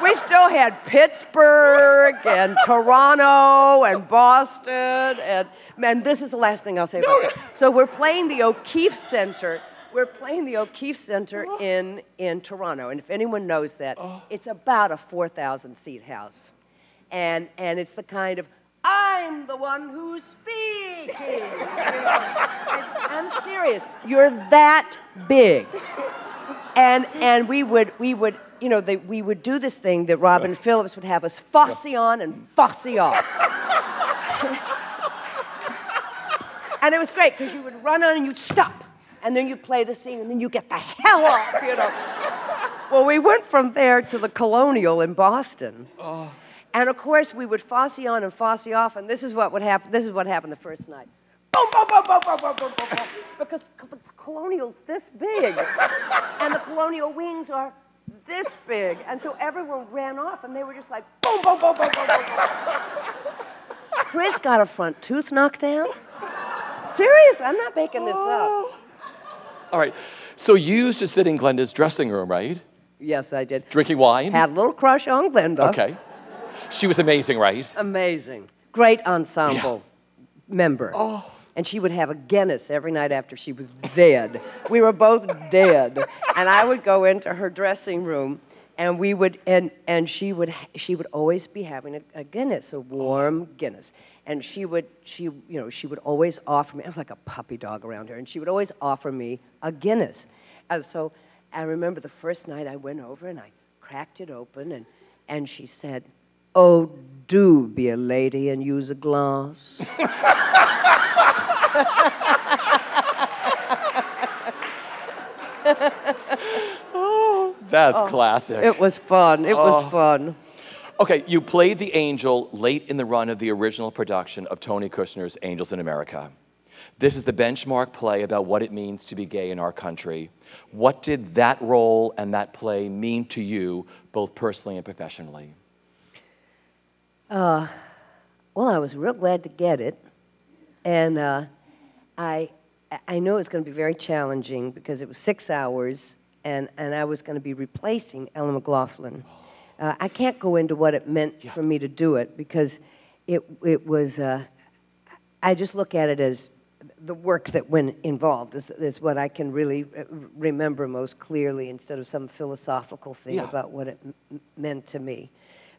We still had Pittsburgh and Toronto and Boston. And this is the last thing I'll say about that. So we're playing the O'Keefe Center. We're playing the O'Keefe Center in Toronto. And if anyone knows that, it's about a 4,000-seat house. And it's the kind of, I'm the one who's speaking. I'm serious. You're that big. And we would you know, we would do this thing that Robin Phillips would have us fussy on and fussy off. And it was great because you would run on and you'd stop, and then you'd play the scene, and then you get the hell off, you know. Well, we went from there to the Colonial in Boston. And of course, we would fussy on and fussy off, and this is what would happen. This is what happened the first night. Boom, boom, boom, boom, boom, boom, boom, boom, boom. Because the Colonial's this big, and the Colonial wings are this big, and so everyone ran off, and they were just like boom, boom, boom, boom, boom, boom, boom. Chris got a front tooth knocked out. Serious, I'm not making this up. All right, so you used to sit in Glenda's dressing room, right? Yes, I did. Drinking wine? Had a little crush on Glenda. Okay. She was amazing, right? Amazing. Great ensemble member. And she would have a Guinness every night after she was dead. We were both dead. And I would go into her dressing room, and we would, and she would always be having a Guinness, a warm Guinness. And she would always offer me, I was like a puppy dog around her, and she would always offer me a Guinness. And so I remember the first night I went over and I cracked it open, and she said, "Oh, do be a lady and use a glass." That's classic. It was fun. It was fun. Okay, you played the angel late in the run of the original production of Tony Kushner's Angels in America. This is the benchmark play about what it means to be gay in our country. What did that role and that play mean to you, both personally and professionally? Well, I was real glad to get it. And I know it's going to be very challenging because it was 6 hours, and I was going to be replacing Ellen McLaughlin. I can't go into what it meant for me to do it because it was, I just look at it as the work that went involved is what I can really remember most clearly instead of some philosophical thing about what it meant to me.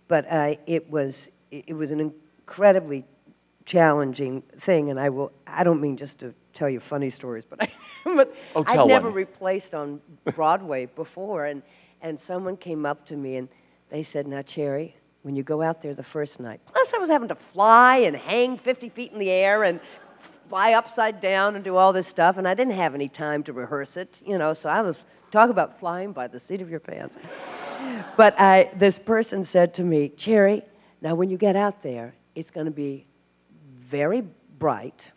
But it was an incredibly challenging thing, and I don't mean just to tell you funny stories, but I'd never replaced on Broadway before, and someone came up to me and they said, "Now, Cherry, when you go out there the first night," plus I was having to fly and hang 50 feet in the air and fly upside down and do all this stuff, and I didn't have any time to rehearse it, you know, so I was talking about flying by the seat of your pants. But this person said to me, "Cherry, now when you get out there, it's going to be very bright,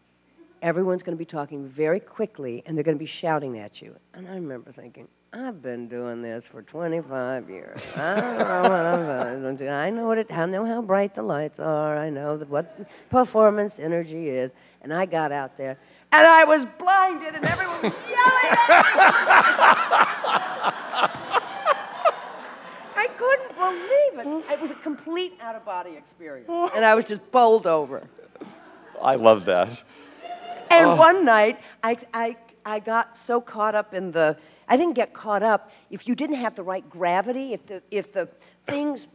everyone's going to be talking very quickly, and they're going to be shouting at you. And I remember thinking, I've been doing this for 25 years. I don't know what I'm going to do. I know how bright the lights are. I know what performance energy is. And I got out there, and I was blinded, and everyone was yelling at me. I couldn't believe it. It was a complete out-of-body experience, and I was just bowled over. I love that. And one night, I got so caught up in I didn't get caught up. If you didn't have the right gravity, if the pins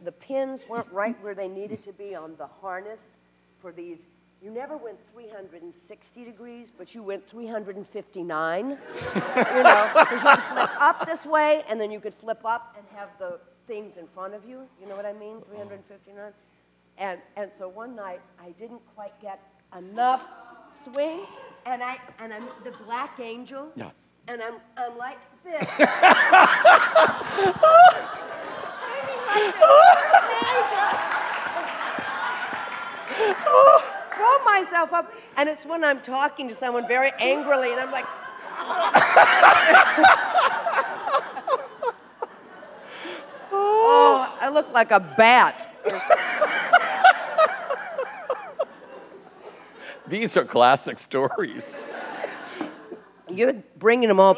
weren't right where they needed to be on the harness for these, you never went 360 degrees, but you went 359. You know, because you could flip up this way, and then you could flip up and have the things in front of you. You know what I mean? 359. And so one night, I didn't quite get enough swing, and I'm the black angel, and I'm like this. I mean, like this. Throw myself up, and it's when I'm talking to someone very angrily, and I'm like, oh, I look like a bat. These are classic stories. You're bringing them all.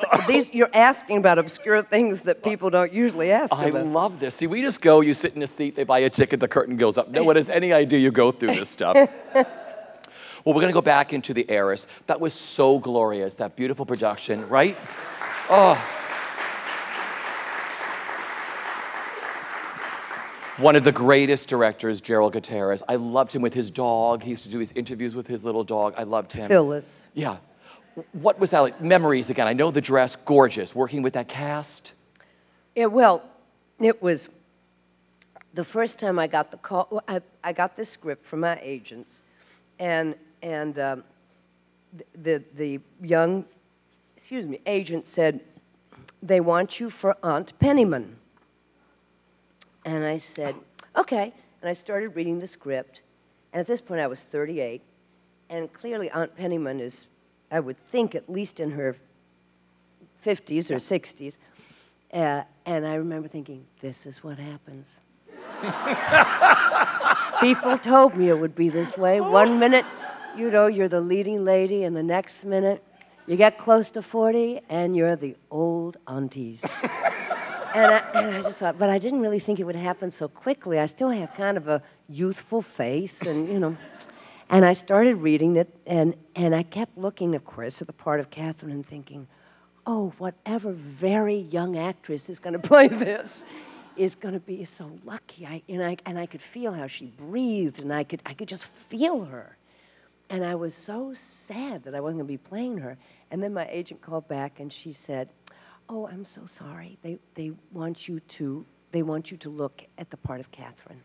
You're asking about obscure things that people don't usually ask I about. love this. See, we just go, you sit in a seat, they buy a ticket, the curtain goes up. No one has any idea you go through this stuff. Well, we're going to go back into the Heiress. That was so glorious, that beautiful production, right? Oh. One of the greatest directors, Gerald Gutierrez. I loved him with his dog. He used to do his interviews with his little dog. I loved him. Phyllis. Yeah. What was that like? Memories again. I know the dress, gorgeous. Working with that cast. Yeah, well, it was the first time I got the call. Well, I got this script from my agents, and the young, agent said, they want you for Aunt Penniman. And I said, okay. And I started reading the script. And at this point, I was 38. And clearly, Aunt Penniman is, I would think, at least in her 50s or 60s. And I remember thinking, this is what happens. People told me it would be this way. One minute, you know, you're the leading lady, and the next minute, you get close to 40, and you're the old aunties. And I just thought, but I didn't really think it would happen so quickly. I still have kind of a youthful face, and, you know. And I started reading it, and I kept looking, of course, at the part of Catherine and thinking, oh, whatever very young actress is going to play this is going to be so lucky. And I could feel how she breathed, and I could just feel her. And I was so sad that I wasn't going to be playing her. And then my agent called back, and she said, oh, I'm so sorry. They want you to look at the part of Catherine.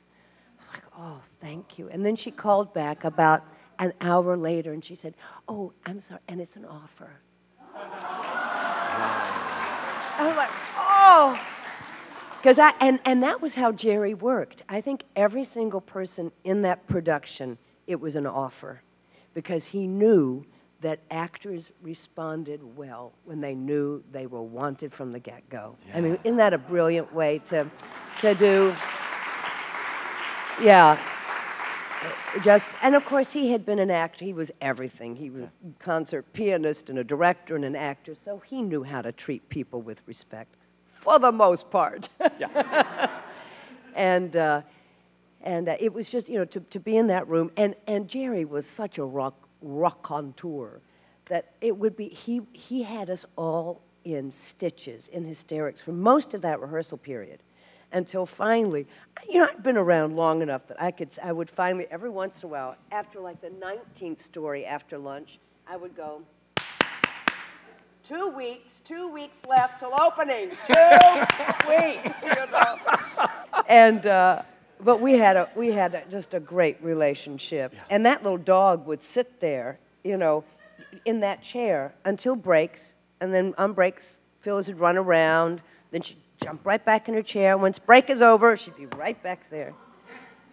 I'm like, oh, thank you. And then she called back about an hour later, and she said, oh, I'm sorry, and it's an offer. I was like, oh. And that was how Jerry worked. I think every single person in that production, it was an offer, because he knew that actors responded well when they knew they were wanted from the get-go. Yeah. I mean, isn't that a brilliant way to do? Yeah. And of course, he had been an actor. He was everything. He was a concert pianist and a director and an actor, so he knew how to treat people with respect, for the most part. Yeah. And it was just, you know, to be in that room. And Jerry was such a raconteur that it would be, he had us all in stitches, in hysterics for most of that rehearsal period, until finally, you know, I'd been around long enough that I would finally, every once in a while, after like the 19th story after lunch, I would go, 2 weeks left till opening, 2 weeks, you know. And, but we had just a great relationship. Yeah. And that little dog would sit there, you know, in that chair until breaks, and then on breaks, Phyllis would run around, then she'd jump right back in her chair. Once break is over, she'd be right back there.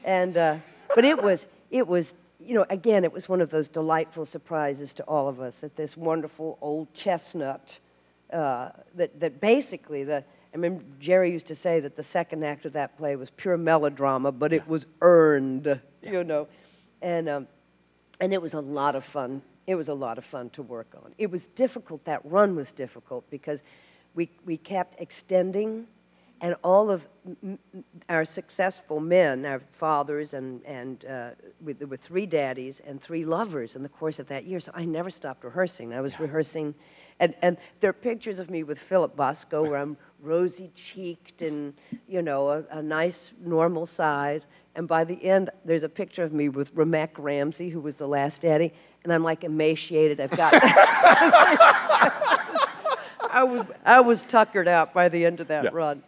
And, but it was, you know, again, it was one of those delightful surprises to all of us that this wonderful old chestnut, that basically, I remember Jerry used to say that the second act of that play was pure melodrama, but it was earned, you know. And it was a lot of fun. It was a lot of fun to work on. It was difficult. That run was difficult because we kept extending, and all of our successful men, our fathers, and there were 3 daddies and 3 lovers in the course of that year. So I never stopped rehearsing. I was rehearsing, and there are pictures of me with Philip Bosco where I'm rosy-cheeked and, you know, a nice normal size. And by the end, there's a picture of me with Ramek Ramsey, who was the last daddy, and I'm like emaciated. I've got. I was tuckered out by the end of that run,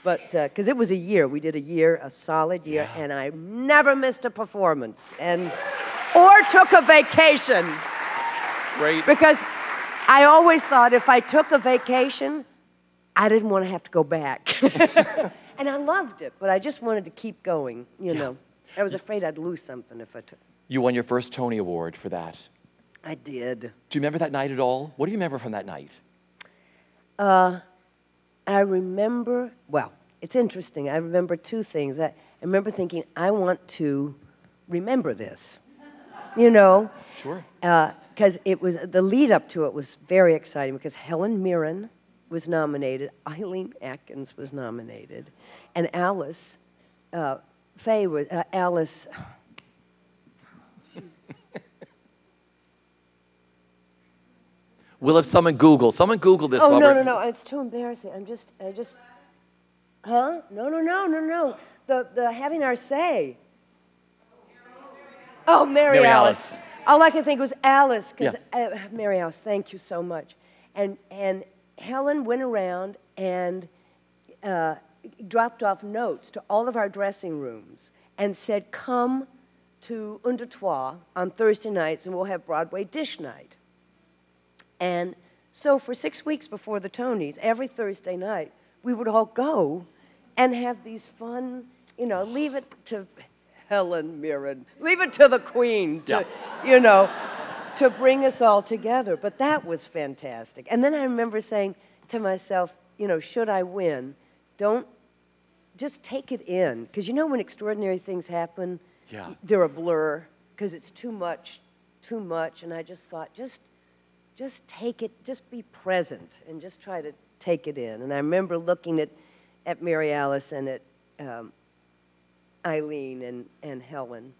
but because it was a year, we did a solid year, and I never missed a performance, or took a vacation. Great. Because I always thought if I took a vacation, I didn't want to have to go back. And I loved it, but I just wanted to keep going, you know. I was afraid I'd lose something if I took. You won your first Tony Award for that. I did. Do you remember that night at all? What do you remember from that night? I remember, well, it's interesting. I remember 2 things. I remember thinking, I want to remember this, you know. Sure. Because it was, the lead up to it was very exciting because Helen Mirren was nominated, Eileen Atkins was nominated, and Alice, Faye was, Alice, We'll have someone Google this. oh, while no, we're- no, no, it's too embarrassing. Huh? No. The having our say. Oh, Mary Alice. All I could think was Alice, because Mary Alice, thank you so much. And Helen went around and dropped off notes to all of our dressing rooms and said, come to Undertois on Thursday nights and we'll have Broadway dish night. And so for 6 weeks before the Tonys, every Thursday night, we would all go and have these fun, you know, leave it to Helen Mirren, leave it to the Queen, you know, to bring us all together. But that was fantastic. And then I remember saying to myself, you know, should I win, don't, just take it in. Because you know when extraordinary things happen, they're a blur, because it's too much. And I just thought, just take it, just be present, and just try to take it in. And I remember looking at Mary Alice and at Eileen and Helen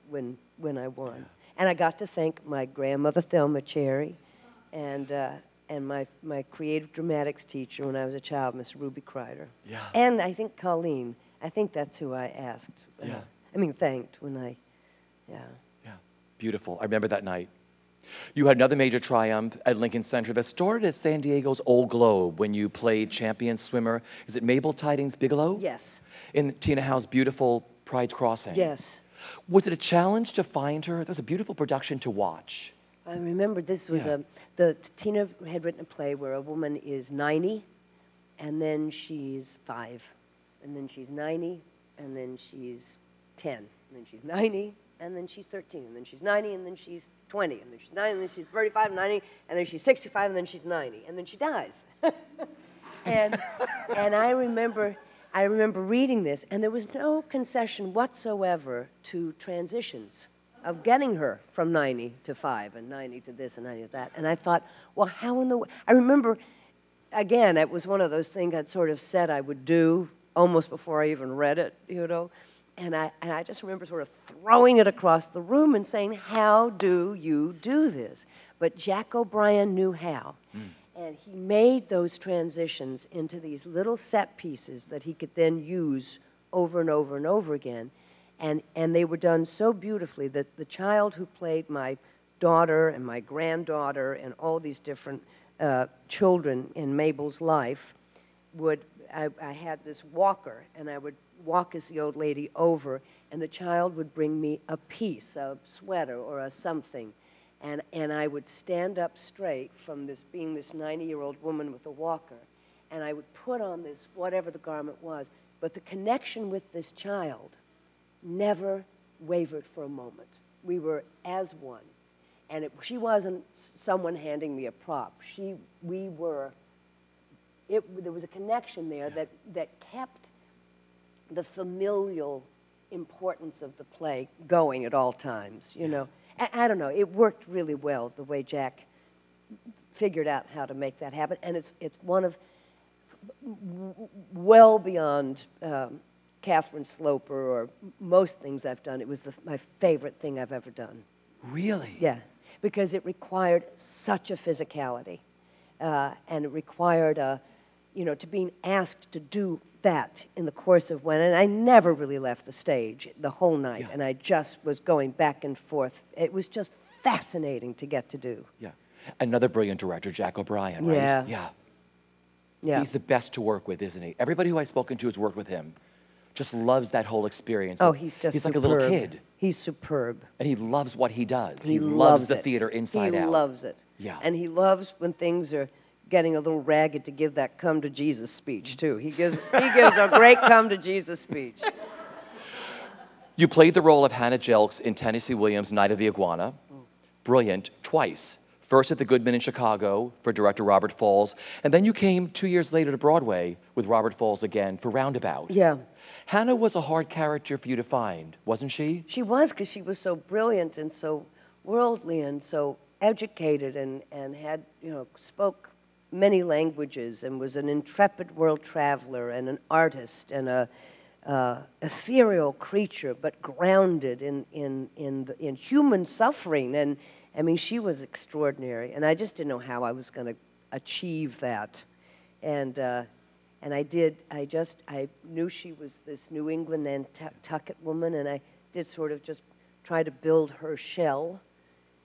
when I won. Yeah. And I got to thank my grandmother, Thelma Cherry, and my creative dramatics teacher when I was a child, Miss Ruby Kreider. Yeah. And I think Colleen. I think that's who I asked. Thanked when I, Yeah, beautiful. I remember that night. You had another major triumph at Lincoln Center that started as San Diego's Old Globe when you played champion swimmer. Is it Mabel Tidings Bigelow? Yes. In Tina Howe's beautiful Pride's Crossing. Yes. Was it a challenge to find her? It was a beautiful production to watch. I remember this was Tina had written a play where a woman is 90, and then she's 5, and then she's 90, and then she's 10, and then she's 90, and then she's 13, and then she's 90, and then she's 20, and then she's 90, and then she's 35, 90, and then she's 65, and then she's 90, and then she dies. and I remember reading this, and there was no concession whatsoever to transitions of getting her from 90 to 5 and 90 to this and 90 to that. And I thought, well, how in the I remember, again, it was one of those things I'd sort of said I would do almost before I even read it, you know. And I just remember sort of throwing it across the room and saying, how do you do this? But Jack O'Brien knew how. And he made those transitions into these little set pieces that he could then use over and over and over again. And they were done so beautifully that the child who played my daughter and my granddaughter and all these different children in Mabel's life I had this walker, and I would walk as the old lady over, and the child would bring me a piece, a sweater or a something, and I would stand up straight from this being this 90-year-old woman with a walker, and I would put on this, whatever the garment was, but the connection with this child never wavered for a moment. we were as one. And she wasn't someone handing me a prop. We were, there was a connection there that kept the familial importance of the play going at all times, you know. I don't know, it worked really well the way Jack figured out how to make that happen. And it's one of, well beyond Catherine Sloper or most things I've done, it was my favorite thing I've ever done. Really? Yeah, because it required such a physicality. And it required, you know, to being asked to do that in the course of and I never really left the stage the whole night, and I just was going back and forth. It was just fascinating to get to do. Yeah. Another brilliant director, Jack O'Brien, right? Yeah. He's the best to work with, isn't he? Everybody who I've spoken to who's worked with him just loves that whole experience. Oh, he's just He's superb. like a little kid. He's superb. And he loves what he does. He loves loves the it. theater inside out. He loves it. Yeah. And he loves when things are getting a little ragged to give that come to Jesus speech, too. He gives a great come to Jesus speech. You played the role of Hannah Jelks in Tennessee Williams' Night of the Iguana. Brilliant, twice. First at the Goodman in Chicago for director Robert Falls, and then you came 2 years later to Broadway with Robert Falls again for Roundabout. Yeah. Hannah was a hard character for you to find, wasn't she? She was, because she was so brilliant and so worldly and so educated and had, you know, spoke many languages and was an intrepid world traveler and an artist and a ethereal creature, but grounded in human suffering. And I mean, she was extraordinary, and I just didn't know how I was going to achieve that. And I did. I knew she was this New England Nantucket woman, and I did sort of just try to build her shell.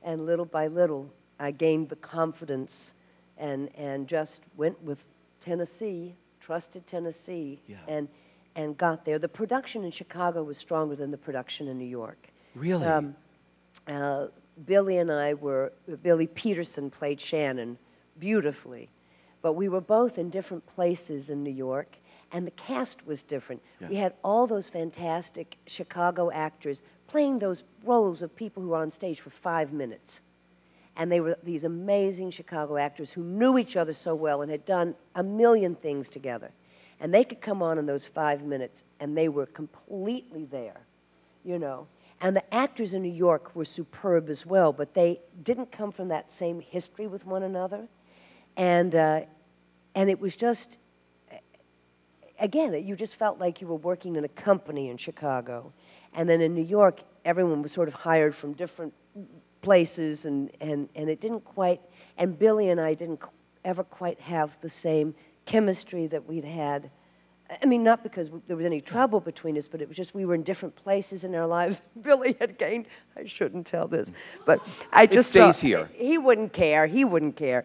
And little by little, I gained the confidence and just went with Tennessee, trusted Tennessee, and got there. The production in Chicago was stronger than the production in New York. Really? Billy Peterson played Shannon beautifully, but we were both in different places in New York, and the cast was different. Yeah. We had all those fantastic Chicago actors playing those roles of people who were on stage for 5 minutes. And they were these amazing Chicago actors who knew each other so well and had done a million things together. And they could come on in those 5 minutes, and they were completely there, you know. And the actors in New York were superb as well, but they didn't come from that same history with one another. And it was just, again, you just felt like you were working in a company in Chicago. And then in New York, everyone was sort of hired from different places, and it didn't quite, and Billy and I didn't ever quite have the same chemistry that we'd had. I mean, not because there was any trouble between us, but it was just we were in different places in our lives. Billy had gained, I shouldn't tell this, but I just It stays here. He wouldn't care. He wouldn't care.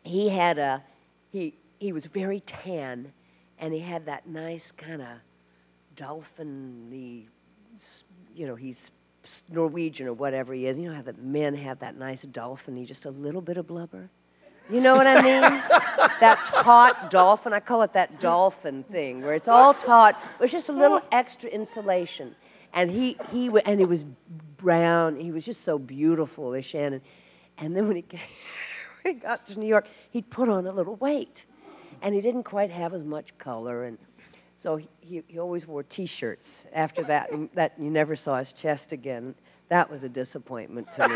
He had he was very tan, and he had that nice kind of dolphin-y, you know, he's Norwegian or whatever he is. You know how the men have that nice dolphin-y, just a little bit of blubber? You know what I mean? That taut dolphin, I call it that dolphin thing, where it's all taut. It's just a little extra insulation. And he was brown. He was just so beautiful, this Shannon. And then when he got to New York, he'd put on a little weight. And he didn't quite have as much color. And so he always wore T-shirts after that. And that you never saw his chest again. That was a disappointment to me.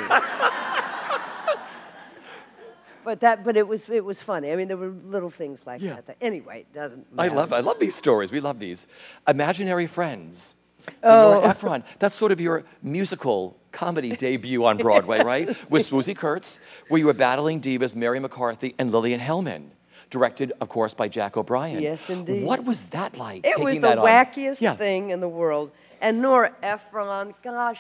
But it was funny. I mean, there were little things like that. Anyway, it doesn't matter. I love these stories. We love these. Imaginary Friends. Oh. Nora Ephron. That's sort of your musical comedy debut on Broadway, right? With Swoosie Kurtz, where you were battling divas Mary McCarthy and Lillian Hellman. Directed, of course, by Jack O'Brien. Yes, indeed. What was that like? It was taking the that on? wackiest thing in the world. And Nora Ephron, gosh,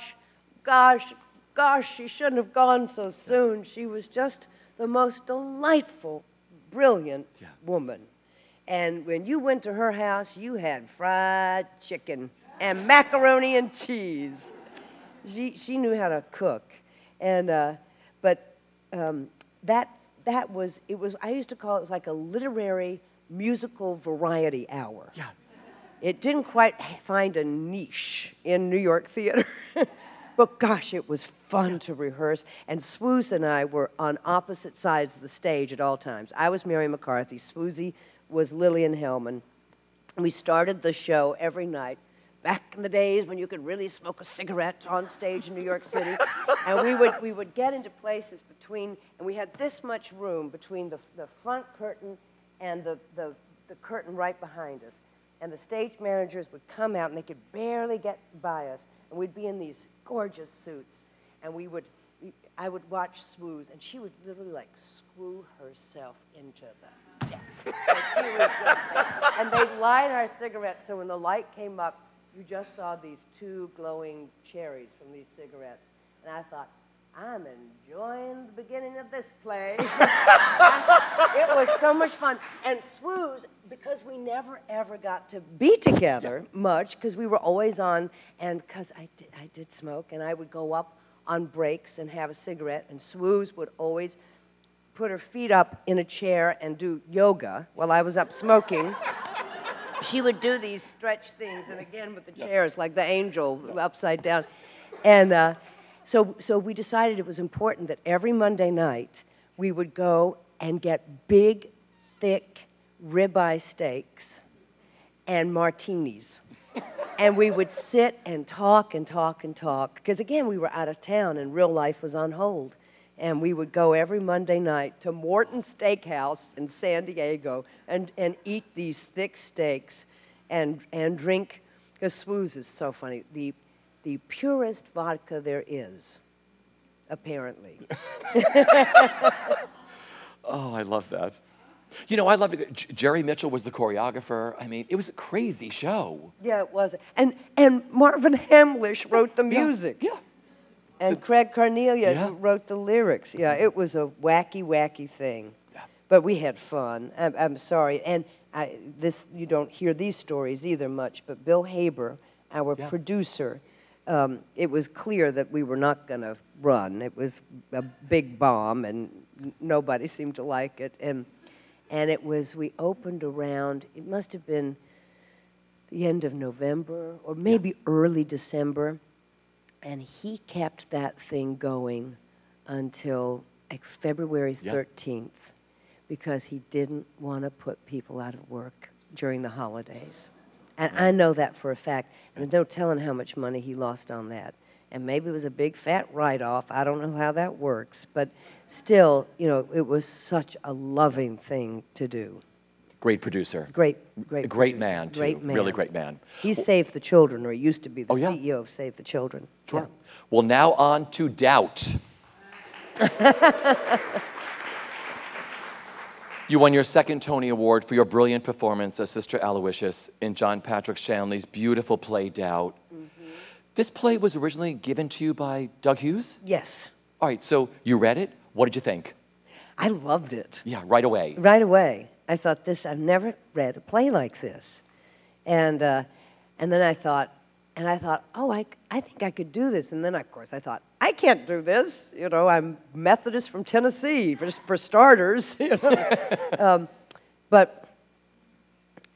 she shouldn't have gone so soon. She was just the most delightful, brilliant woman. And when you went to her house, you had fried chicken and macaroni and cheese. She knew how to cook. And that was I used to call it like a literary musical variety hour. Yeah. It didn't quite find a niche in New York theater. But gosh, it was fun to rehearse. And Swooze and I were on opposite sides of the stage at all times. I was Mary McCarthy. Swoozie was Lillian Hellman. We started the show every night, back in the days when you could really smoke a cigarette on stage in New York City. And we would get into places between, and we had this much room between the front curtain and the curtain right behind us. And the stage managers would come out, and they could barely get by us. And we'd be in these gorgeous suits. And I would watch Swooze, and she would literally like screw herself into the deck. And they'd light our cigarettes, so when the light came up, you just saw these two glowing cherries from these cigarettes. And I thought, I'm enjoying the beginning of this play. It was so much fun. And Swooze, because we never ever got to be together much, because we were always on, and because I did smoke, and I would go up on breaks and have a cigarette, and Swooze would always put her feet up in a chair and do yoga while I was up smoking. She would do these stretch things, and again with the chairs, like the angel upside down. And so we decided it was important that every Monday night we would go and get big, thick ribeye steaks and martinis. And we would sit and talk and talk and talk, because again, we were out of town and real life was on hold. And we would go every Monday night to Morton's Steakhouse in San Diego and eat these thick steaks and drink, because Swooze is so funny, the purest vodka there is, apparently. Oh, I love that. You know, I love it. Jerry Mitchell was the choreographer. I mean, it was a crazy show. Yeah, it was. And Marvin Hamlish wrote the music. Yeah. And Craig Carnelia wrote the lyrics. Yeah, it was a wacky, wacky thing. Yeah. But we had fun. I'm sorry. And you don't hear these stories either much, but Bill Haber, our producer, it was clear that we were not going to run. It was a big bomb, and nobody seemed to like it. And we opened around, it must have been the end of November or maybe early December. And he kept that thing going until like February 13th because he didn't want to put people out of work during the holidays. And I know that for a fact. And there's no telling how much money he lost on that. And maybe it was a big fat write-off. I don't know how that works. But still, you know, it was such a loving thing to do. Great producer. Great Man, too. Great man. Really great man. He saved the children, or he used to be the CEO of Save the Children. Sure. Yeah. Well, now on to Doubt. You won your second Tony Award for your brilliant performance as Sister Aloysius in John Patrick Shanley's beautiful play, Doubt. Mm-hmm. This play was originally given to you by Doug Hughes? Yes. All right, so you read it. What did you think? I loved it. Yeah, right away. Right away. I thought I've never read a play like this. And then I thought, oh, I think I could do this. And then, of course, I thought, I can't do this. You know, I'm Methodist from Tennessee, for starters. You know?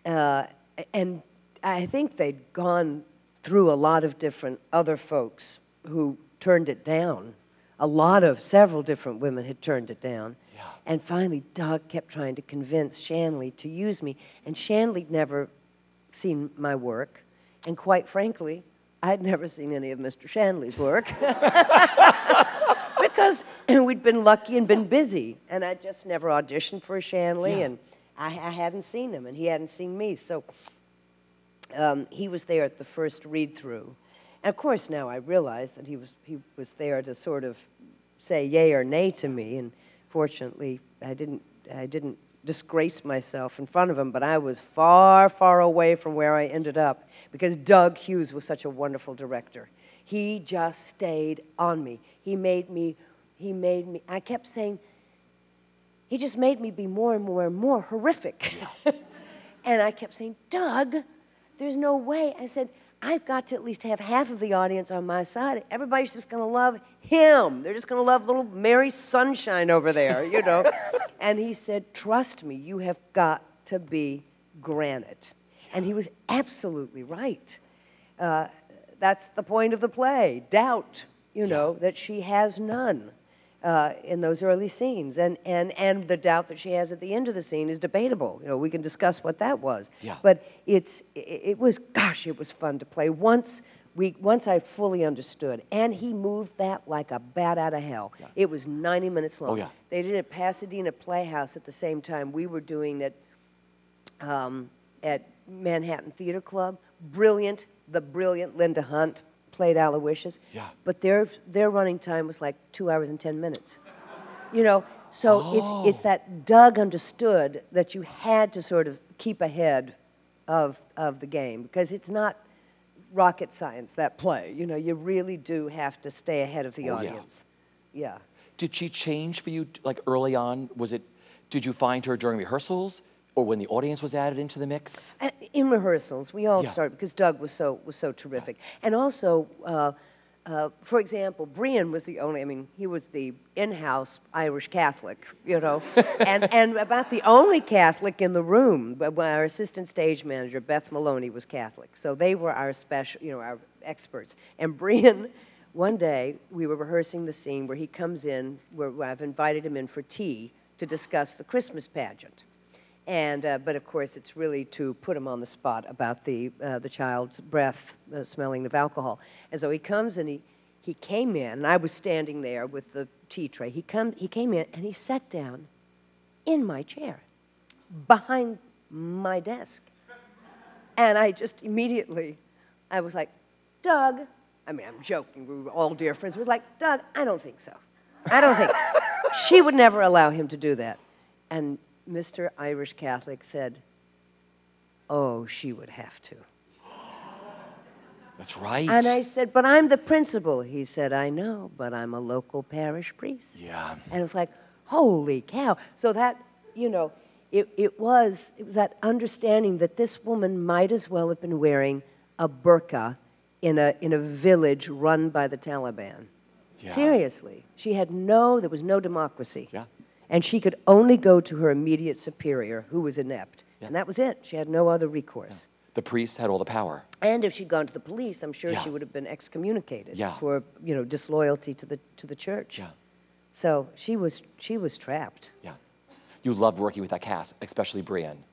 And I think they'd gone through a lot of different other folks who turned it down. Several different women had turned it down. Yeah. And finally, Doug kept trying to convince Shanley to use me. And Shanley'd never seen my work. And quite frankly, I'd never seen any of Mr. Shanley's work. Because we'd been lucky and been busy. And I just never auditioned for a Shanley. Yeah. And I hadn't seen him, and he hadn't seen me. So he was there at the first read-through. And of course, now I realize that he was there to sort of say yay or nay to me. And fortunately, I didn't disgrace myself in front of him, but I was far, far away from where I ended up because Doug Hughes was such a wonderful director. He just stayed on me. He made me, I kept saying, he just made me be more and more and more horrific. And I kept saying, Doug, there's no way. I said, I've got to at least have half of the audience on my side. Everybody's just going to love him. They're just going to love little Mary Sunshine over there, you know. And he said, trust me, you have got to be granite. And he was absolutely right. That's the point of the play, doubt. you know, that she has none in those early scenes. And the doubt that she has at the end of the scene is debatable. You know, we can discuss what that was. Yeah. But it was fun to play. Once I fully understood, and he moved that like a bat out of hell. Yeah. It was 90 minutes long. Oh, yeah. They did it at Pasadena Playhouse at the same time we were doing it at Manhattan Theater Club. The brilliant Linda Hunt played Aloysius. Yeah. But their running time was like 2 hours and 10 minutes. You know, so it's that Doug understood that you had to sort of keep ahead of the game, because it's not rocket science, that play. You know, you really do have to stay ahead of the audience. Yeah. Did she change for you, like, early on? Did you find her during rehearsals or when the audience was added into the mix? In rehearsals, we all Yeah. started, because Doug was so terrific. And also, for example, Brian was the only, I mean, he was the in-house Irish Catholic, you know, and about the only Catholic in the room. But our assistant stage manager, Beth Maloney, was Catholic. So they were our special, you know, our experts. And Brian, one day, we were rehearsing the scene where he comes in, where I've invited him in for tea to discuss the Christmas pageant. And, but of course, it's really to put him on the spot about the child's breath smelling of alcohol. And so he comes and he came in, and I was standing there with the tea tray. He came in and he sat down in my chair, behind my desk. And I just immediately, I was like, Doug, I mean, I'm joking, we were all dear friends. We were like, Doug, I don't think so. I don't think. She would never allow him to do that. And Mr. Irish Catholic said, oh, she would have to. That's right. And I said, but I'm the principal. He said, I know, but I'm a local parish priest. Yeah. And it was like, holy cow. So that, you know, it was that understanding that this woman might as well have been wearing a burqa in a village run by the Taliban. Yeah. Seriously. There was no democracy. Yeah. And she could only go to her immediate superior, who was inept. Yeah. And that was it. She had no other recourse. The priest had all the power. And if she'd gone to the police, I'm sure Yeah. she would have been excommunicated Yeah. for, you know, disloyalty to the church. Yeah. So she was trapped. Yeah. You loved working with that cast, especially Brienne.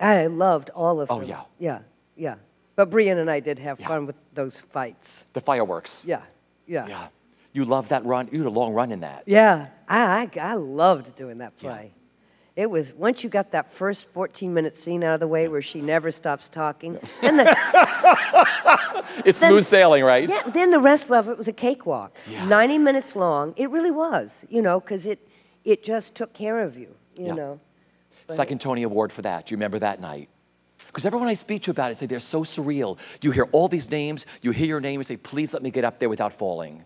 I loved all of them. Oh, yeah. Yeah, yeah. But Brian and I did have Yeah. fun with those fights. The fireworks. Yeah, yeah. Yeah. You loved that run. You had a long run in that. Yeah, I loved doing that play. It was, once you got that first 14-minute scene out of the way where she never stops talking, then It's smooth sailing, right? yeah, then the rest of it was a cakewalk. Yeah. 90 minutes long. It really was, you know, because it just took care of you, you Yeah. know. But Second Tony Award for that. Do you remember that night? Because everyone I speak to about it say they're so surreal. You hear all these names, you hear your name, and say, please let me get up there without falling.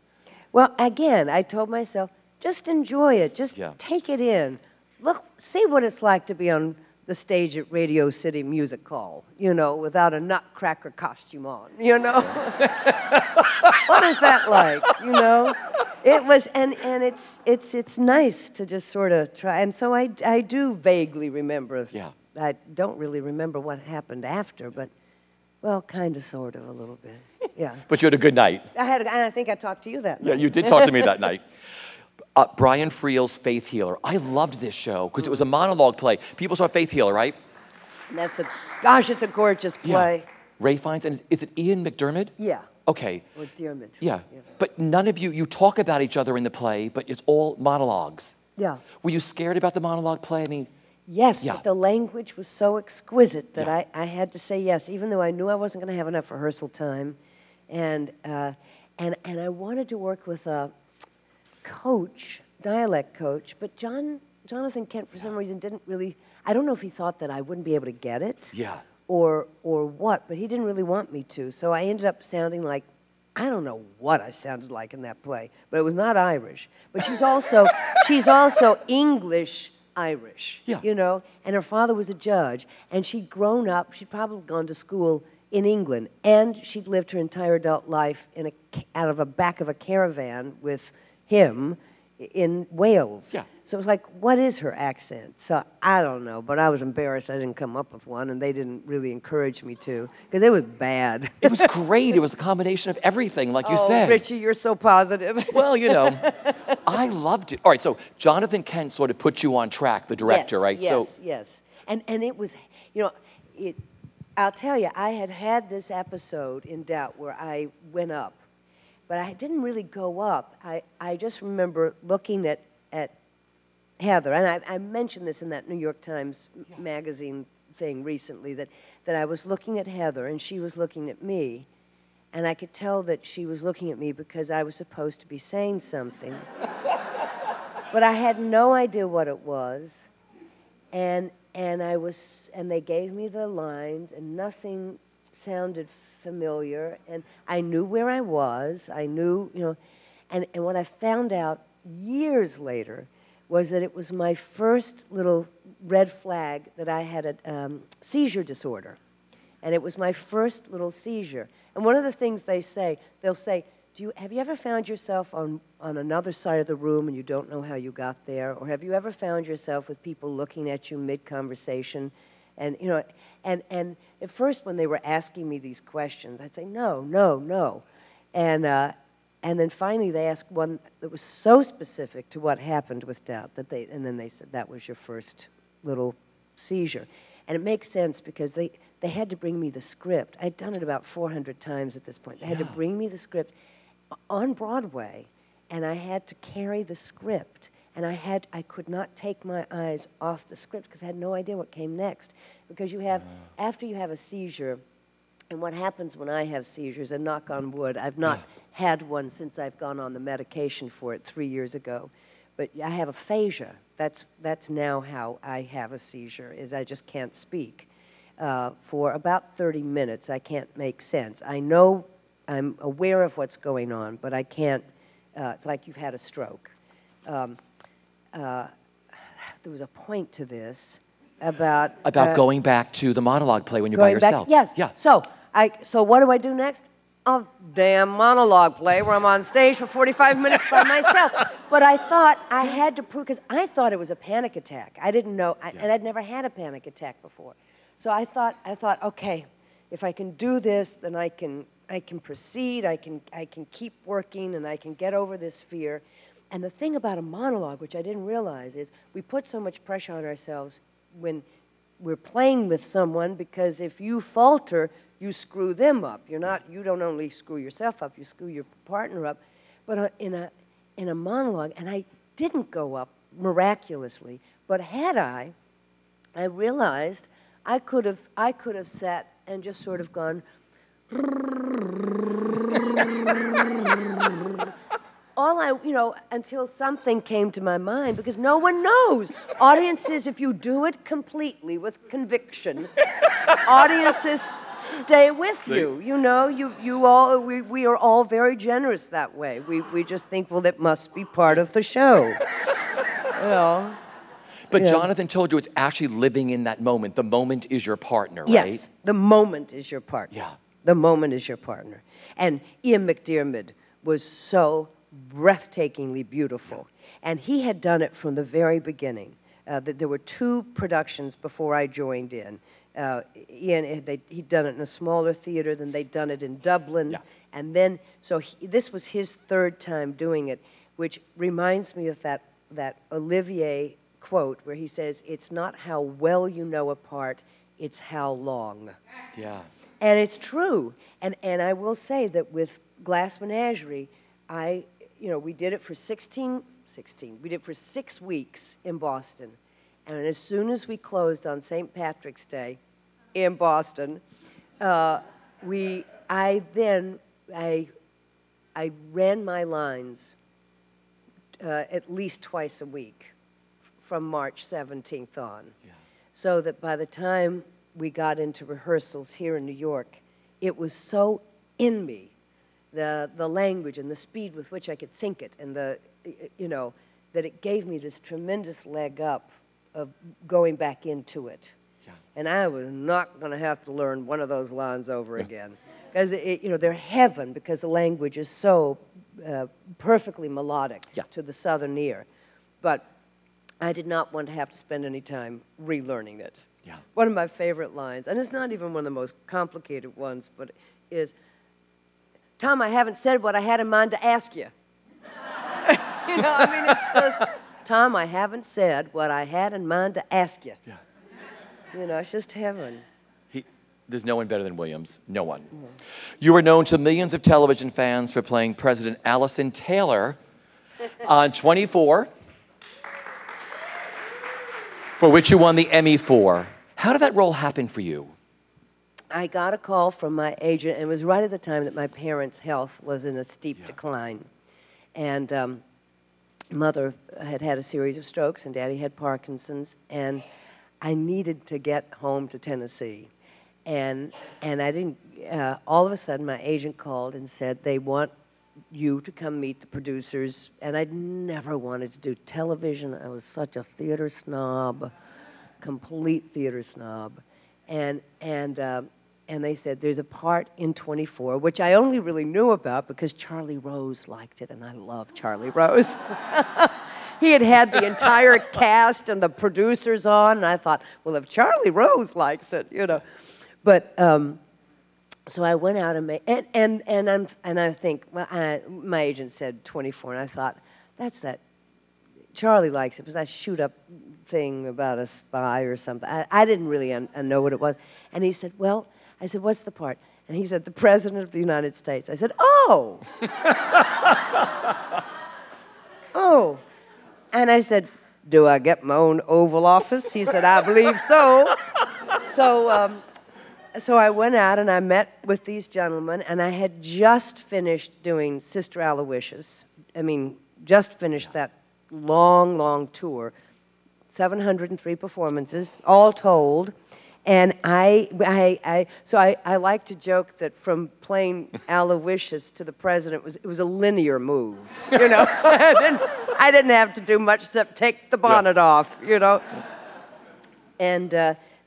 Well, again, I told myself, just enjoy it. Just Yeah. take it in. Look, see what it's like to be on the stage at Radio City Music Hall, you know, without a nutcracker costume on, you know? What is that like, you know? It was, and it's nice to just sort of try. And so I do vaguely remember. Yeah. I don't really remember what happened after, but, well, kind of, sort of, a little bit. Yeah. But you had a good night. I think I talked to you that night. Yeah, you did talk to me that night. Brian Friel's Faith Healer. I loved this show because it was a monologue play. People saw Faith Healer, right? And gosh, it's a gorgeous play. Yeah. Ray Fiennes, and is it Ian McDermott? Yeah. Okay. Or Dearmond. Yeah. But none of you talk about each other in the play, but it's all monologues. Yeah. Were you scared about the monologue play? I mean, Yes, Yeah. but the language was so exquisite that Yeah. I had to say yes, even though I knew I wasn't going to have enough rehearsal time. And I wanted to work with a coach, dialect coach, but Jonathan Kent, for some reason, didn't really, I don't know if he thought that I wouldn't be able to get it. yeah. Or what, but he didn't really want me to. So I ended up sounding like, I don't know what I sounded like in that play, but it was not Irish. But she's also English Irish, Yeah. you know, and her father was a judge, and she'd grown up, she'd probably gone to school in England, and she'd lived her entire adult life out of a back of a caravan with him in Wales. Yeah. So it was like, what is her accent? So I don't know, but I was embarrassed I didn't come up with one, and they didn't really encourage me to, because it was bad. It was great. It was a combination of everything, like you Oh, said. Richie, you're so positive. Well, you know, I loved it. All right, so Jonathan Kent sort of put you on track, the director, yes, right? Yes, yes. And it was, you know, I'll tell you, I had this episode in Doubt where I went up, but I didn't really go up. I just remember looking at Heather, and I mentioned this in that New York Times magazine thing recently, that I was looking at Heather and she was looking at me, and I could tell that she was looking at me because I was supposed to be saying something. But I had no idea what it was, and they gave me the lines, and nothing sounded familiar, and I knew where I was. I knew, you know, and what I found out years later was that it was my first little red flag that I had a seizure disorder, and it was my first little seizure. And one of the things they'll say, have you ever found yourself on another side of the room and you don't know how you got there? Or have you ever found yourself with people looking at you mid-conversation? And, you know, and at first when they were asking me these questions, I'd say, no, no, no. And then finally they asked one that was so specific to what happened with Doubt, and then they said, that was your first little seizure. And it makes sense because they had to bring me the script. I'd done it about 400 times at this point. They had to bring me the script on Broadway, and I had to carry the script, and I could not take my eyes off the script because I had no idea what came next. Because after you have a seizure, and what happens when I have seizures, and knock on wood, I've not had one since I've gone on the medication for it 3 years ago, but I have aphasia. That's now how I have a seizure, is I just can't speak. For about 30 minutes, I can't make sense. I know I'm aware of what's going on, but I can't, it's like you've had a stroke. There was a point to this about... About going back to the monologue play when you're by yourself. Yes. Yeah. So what do I do next? A damn monologue play where I'm on stage for 45 minutes by myself. But I thought I had to prove, because I thought it was a panic attack. I didn't know, and I'd never had a panic attack before. So I thought, okay, if I can do this, then I can proceed, I can keep working, and I can get over this fear. And the thing about a monologue, which I didn't realize, is we put so much pressure on ourselves when we're playing with someone, because if you falter, you screw them up. You don't only screw yourself up, you screw your partner up. But in a monologue, and I didn't go up miraculously, but had I realized I could have sat and just sort of gone until something came to my mind, because no one knows. Audiences, if you do it completely with conviction, audiences stay with you. You know, we are all very generous that way. We just think, well, that must be part of the show. You know. But Jonathan told you it's actually living in that moment. The moment is your partner, right? Yes, the moment is your partner. Yeah. The moment is your partner. And Ian McDiarmid was so breathtakingly beautiful. And he had done it from the very beginning. There were 2 productions before I joined in. Ian, he'd done it in a smaller theater, then they'd done it in Dublin. Yeah. And then, this was his 3rd time doing it, which reminds me of that Olivier quote where he says, it's not how well you know a part, it's how long. Yeah. And it's true. And I will say that with Glass Menagerie, we did it for 6 weeks in Boston. And as soon as we closed on St. Patrick's Day in Boston, I ran my lines at least twice a week from March 17th on. Yeah. So that by the time we got into rehearsals here in New York, it was so in me, the language and the speed with which I could think it, and that it gave me this tremendous leg up of going back into it. Yeah. And I was not going to have to learn one of those lines over again. Because, they're heaven, because the language is so perfectly melodic Yeah. to the southern ear. But I did not want to have to spend any time relearning it. Yeah. One of my favorite lines, and it's not even one of the most complicated ones, but is, Tom, I haven't said what I had in mind to ask you. You know, I mean, it's just, Tom, I haven't said what I had in mind to ask you. Yeah. You know, it's just heaven. There's no one better than Williams. No one. Mm-hmm. You are known to millions of television fans for playing President Allison Taylor on 24, for which you won the Emmy for. How did that role happen for you? I got a call from my agent, and it was right at the time that my parents' health was in a steep decline. And Mother had had a series of strokes, and Daddy had Parkinson's, and I needed to get home to Tennessee. And I didn't, all of a sudden my agent called and said, they want you to come meet the producers. And I'd never wanted to do television. I was such a theater snob, complete theater snob. And they said, there's a part in 24, which I only really knew about because Charlie Rose liked it, and I love Charlie Rose. He had the entire cast and the producers on, and I thought, well, if Charlie Rose likes it, you know. But so I went out and made, and I think, well, my agent said 24, and I thought, that's that. Charlie likes it, but that shoot-up thing about a spy or something. I didn't really know what it was, and he said, well, I said, what's the part? And he said, the President of the United States. I said, oh, oh, and I said, do I get my own Oval Office? He said, I believe so. So I went out and I met with these gentlemen, and I had just finished doing Sister Aloysius. I mean, just finished that long, long tour, 703 performances, all told. And I like to joke that from playing Aloysius to the President, it was a linear move, you know. I didn't have to do much except take the bonnet off, you know. And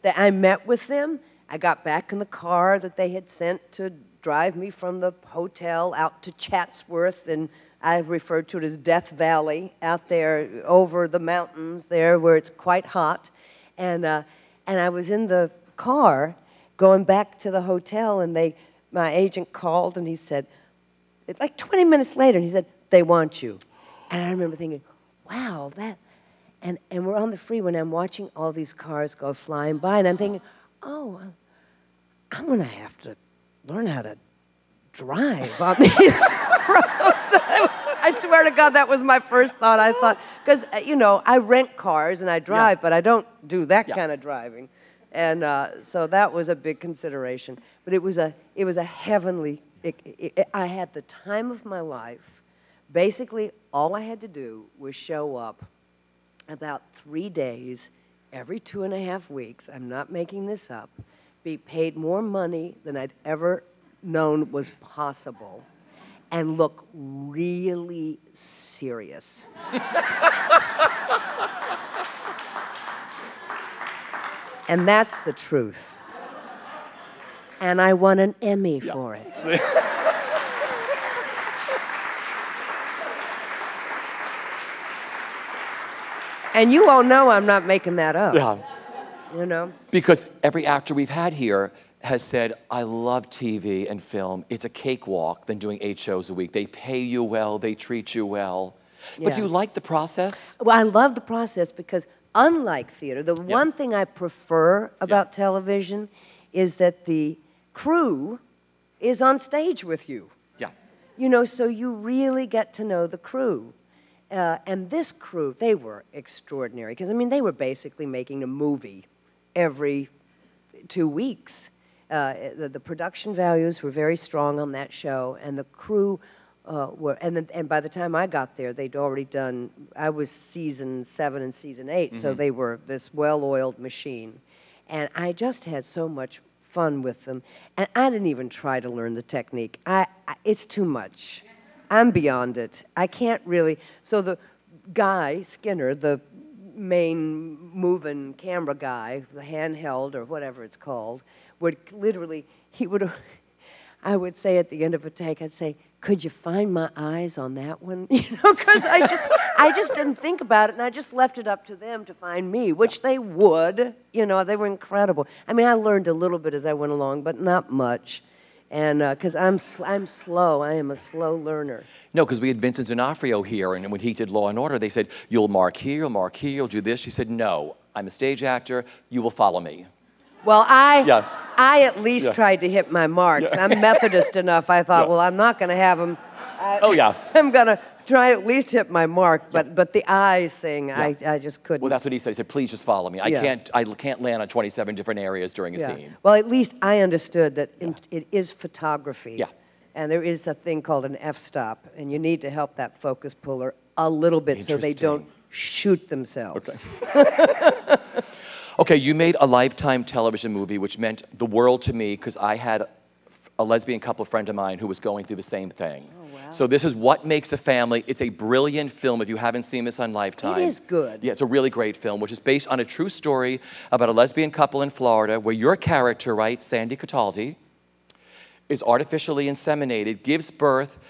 I met with them. I got back in the car that they had sent to drive me from the hotel out to Chatsworth, and I referred to it as Death Valley, out there over the mountains there where it's quite hot. And I was in the car going back to the hotel, and my agent called, and he said, like 20 minutes later, he said, they want you. And I remember thinking, wow, and we're on the freeway, and I'm watching all these cars go flying by, and I'm thinking, oh, I'm going to have to learn how to drive on these roads. I swear to God, that was my first thought. I thought, because, you know, I rent cars and I drive, but I don't do that kind of driving. And so that was a big consideration. But it was a heavenly, I had the time of my life. Basically, all I had to do was show up about 3 days, every 2.5 weeks, I'm not making this up, be paid more money than I'd ever known was possible, and look really serious. And that's the truth. And I won an Emmy for it. And you all know I'm not making that up. Yeah. You know? Because every actor we've had here has said, I love TV and film. It's a cakewalk than doing 8 shows a week. They pay you well, they treat you well. But do you like the process? Well, I love the process because unlike theater, the one thing I prefer about television is that the crew is on stage with you. Yeah. You know, so you really get to know the crew. And this crew, they were extraordinary because, I mean, they were basically making a movie every 2 weeks. The production values were very strong on that show, and the crew and by the time I got there, they'd already done, I was season 7 and season 8, so they were this well-oiled machine. And I just had so much fun with them. And I didn't even try to learn the technique. It's too much. I'm beyond it. I can't really. So the guy, Skinner, the main moving camera guy, the handheld or whatever it's called, would literally, I would say at the end of a take, I'd say, could you find my eyes on that one? Because I just didn't think about it, and I just left it up to them to find me, which they would. They were incredible. I mean, I learned a little bit as I went along, but not much. And because I'm slow, I am a slow learner. No, because we had Vincent D'Onofrio here, and when he did Law and Order, they said, you'll mark here, you'll do this. She said, no, I'm a stage actor, you will follow me. Well, I at least tried to hit my marks. Yeah. I'm Methodist enough. I thought, well, I'm not going to have them. I'm going to try to at least hit my mark. But the eye thing, I just couldn't. Well, that's what he said. He said, please just follow me. I can't land on 27 different areas during a scene. Well, at least I understood that it is photography. Yeah. And there is a thing called an f-stop, and you need to help that focus puller a little bit so they don't shoot themselves. Okay. Okay, you made a Lifetime television movie, which meant the world to me, because I had a lesbian couple friend of mine who was going through the same thing. Oh, wow. So this is What Makes a Family. It's a brilliant film if you haven't seen this on Lifetime. It is good. Yeah, it's a really great film, which is based on a true story about a lesbian couple in Florida where your character, right, Sandy Cataldi, is artificially inseminated, gives birth.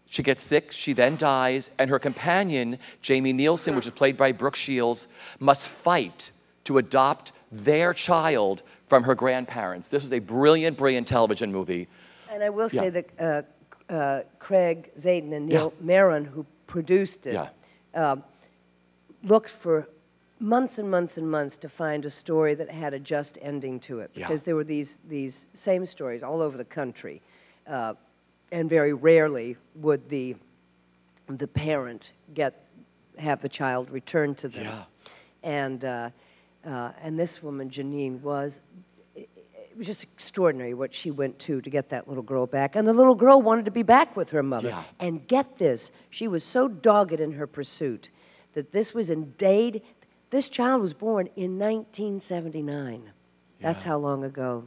She gets sick, she then dies, and her companion, Jamie Nielsen, which is played by Brooke Shields, must fight to adopt their child from her grandparents. This was a brilliant, brilliant television movie. And I will say that Craig Zayden and Neil Maron, who produced it, looked for months and months and months to find a story that had a just ending to it, because there were these same stories all over the country, and very rarely would the parent have the child returned to them. And this woman, Janine, it was just extraordinary what she went to get that little girl back. And the little girl wanted to be back with her mother. Yeah. And get this, she was so dogged in her pursuit that this was in Dade. This child was born in 1979. That's how long ago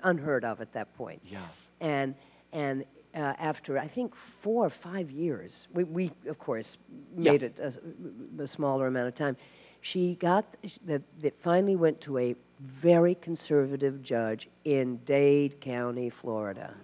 unheard of at that point. Yeah. And after, I think, 4 or 5 years, we of course, made it a smaller amount of time. It finally went to a very conservative judge in Dade County, Florida.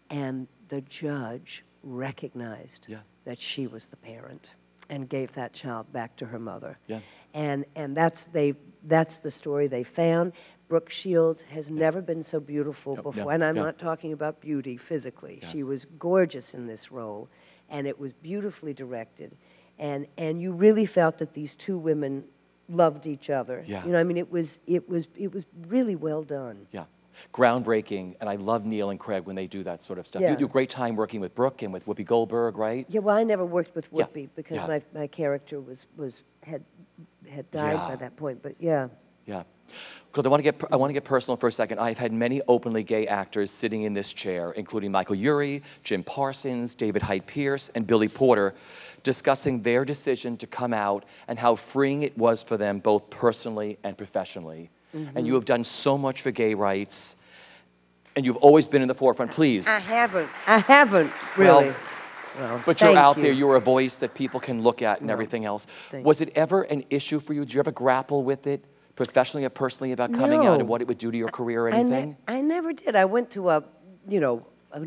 And the judge recognized that she was the parent and gave that child back to her mother. Yeah. And that's the story they found. Brooke Shields has never been so beautiful before. And I'm not talking about beauty physically. Yeah. She was gorgeous in this role, and it was beautifully directed. And you really felt that these two women loved each other. Yeah. It was really well done. Yeah. Groundbreaking, and I love Neil and Craig when they do that sort of stuff. Yeah. You do a great time working with Brooke and with Whoopi Goldberg, right? Yeah, well, I never worked with Whoopi because my character had died by that point, but yeah. Yeah. Because I want to get personal for a second. I've had many openly gay actors sitting in this chair, including Michael Urie, Jim Parsons, David Hyde Pierce, and Billy Porter, discussing their decision to come out and how freeing it was for them both personally and professionally. Mm-hmm. And you have done so much for gay rights, and you've always been in the forefront. Please. I haven't really. Well, but you're out there. You're a voice that people can look at and everything else. Was it ever an issue for you? Did you ever grapple with it, professionally or personally, about coming out and what it would do to your career or anything? I never did. I went to a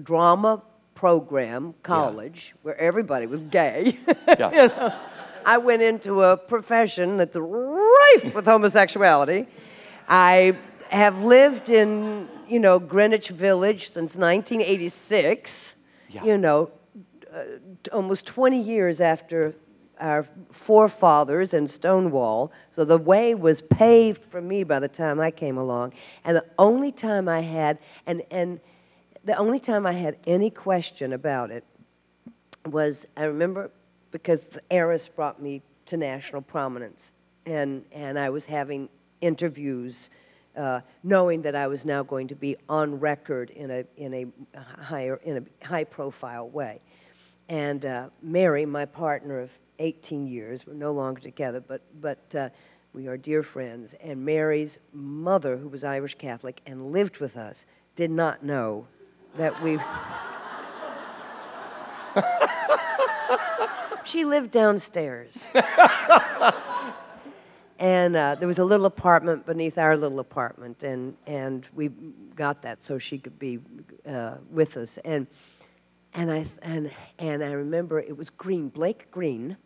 drama program, college, where everybody was gay. Yeah. I went into a profession that's rife with homosexuality. I have lived in, Greenwich Village since 1986, almost 20 years after our forefathers and Stonewall. So the way was paved for me by the time I came along. And the only time I had, the only time I had any question about it was, I remember, because the Heiress brought me to national prominence, and I was having interviews, knowing that I was now going to be on record in a high-profile way. And Mary, my partner of 18 years, we're no longer together, but we are dear friends. And Mary's mother, who was Irish Catholic and lived with us, did not know that we. She lived downstairs. And there was a little apartment beneath our little apartment, and we got that so she could be with us. And I remember it was Green, Blake Green,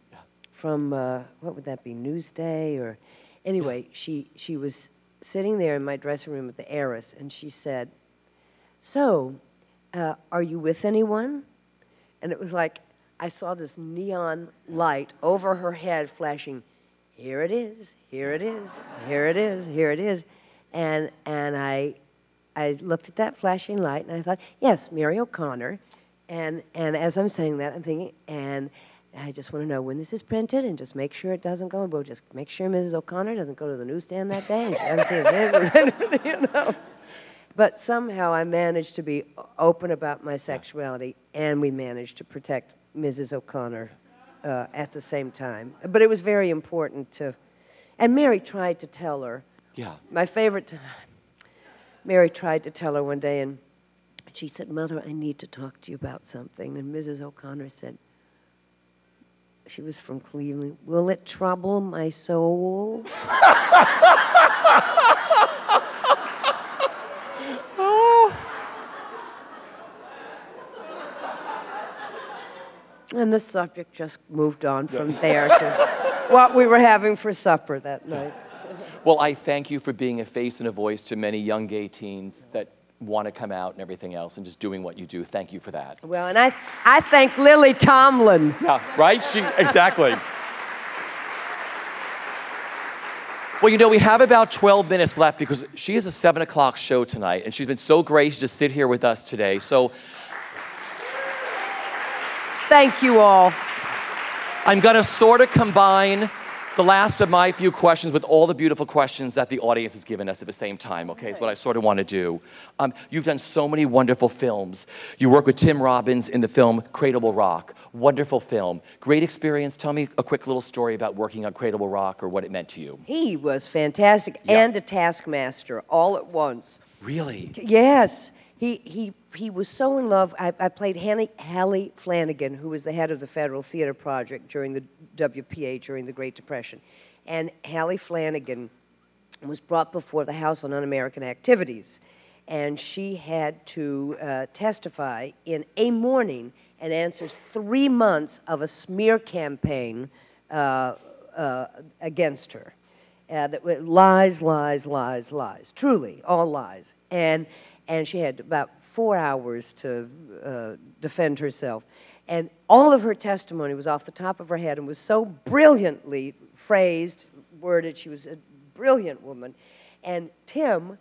from what would that be, Newsday or anyway. She was sitting there in my dressing room at the Heiress, and she said, "So, are you with anyone?" And it was like I saw this neon light over her head flashing. Here it is, here it is, here it is, here it is. And I looked at that flashing light and I thought, yes, Mary O'Connor. And as I'm saying that, I'm thinking, and I just want to know when this is printed and just make sure it doesn't go, but just make sure Mrs. O'Connor doesn't go to the newsstand that day. And you know. But somehow I managed to be open about my sexuality, and we managed to protect Mrs. O'Connor at the same time. But it was very important to, and Mary tried to tell her. Yeah. My favorite time, Mary tried to tell her one day, and she said, "Mother, I need to talk to you about something." And Mrs. O'Connor said, she was from Cleveland, "Will it trouble my soul?" And the subject just moved on from there to what we were having for supper that night. Well, I thank you for being a face and a voice to many young gay teens that want to come out and everything else, and just doing what you do. Thank you for that. Well, and I thank Lily Tomlin. Yeah, right? Exactly. Well, you know, we have about 12 minutes left because she has a 7 o'clock show tonight, and she's been so gracious to sit here with us today. So thank you all. I'm going to sort of combine the last of my few questions with all the beautiful questions that the audience has given us at the same time, okay? It's what I sort of want to do. You've done so many wonderful films. You work with Tim Robbins in the film Cradle Will Rock. Wonderful film. Great experience. Tell me a quick little story about working on Cradle Will Rock or what it meant to you. He was fantastic and a taskmaster all at once. Really? Yes. He was so in love. I played Hallie Flanagan, who was the head of the Federal Theater Project during the WPA during the Great Depression. And Hallie Flanagan was brought before the House on Un-American Activities. And she had to testify in a morning and answer 3 months of a smear campaign against her. That were lies, lies, lies, lies. Truly, all lies. And she had about 4 hours to defend herself. And all of her testimony was off the top of her head and was so brilliantly phrased, worded. She was a brilliant woman. And Tim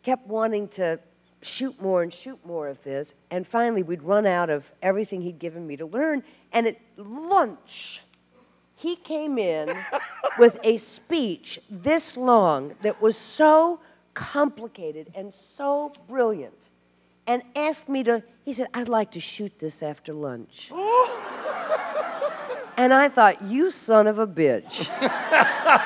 kept wanting to shoot more and shoot more of this. And finally, we'd run out of everything he'd given me to learn. And at lunch, he came in with a speech this long that was so complicated and so brilliant, and asked me to, he said, "I'd like to shoot this after lunch." And I thought, you son of a bitch.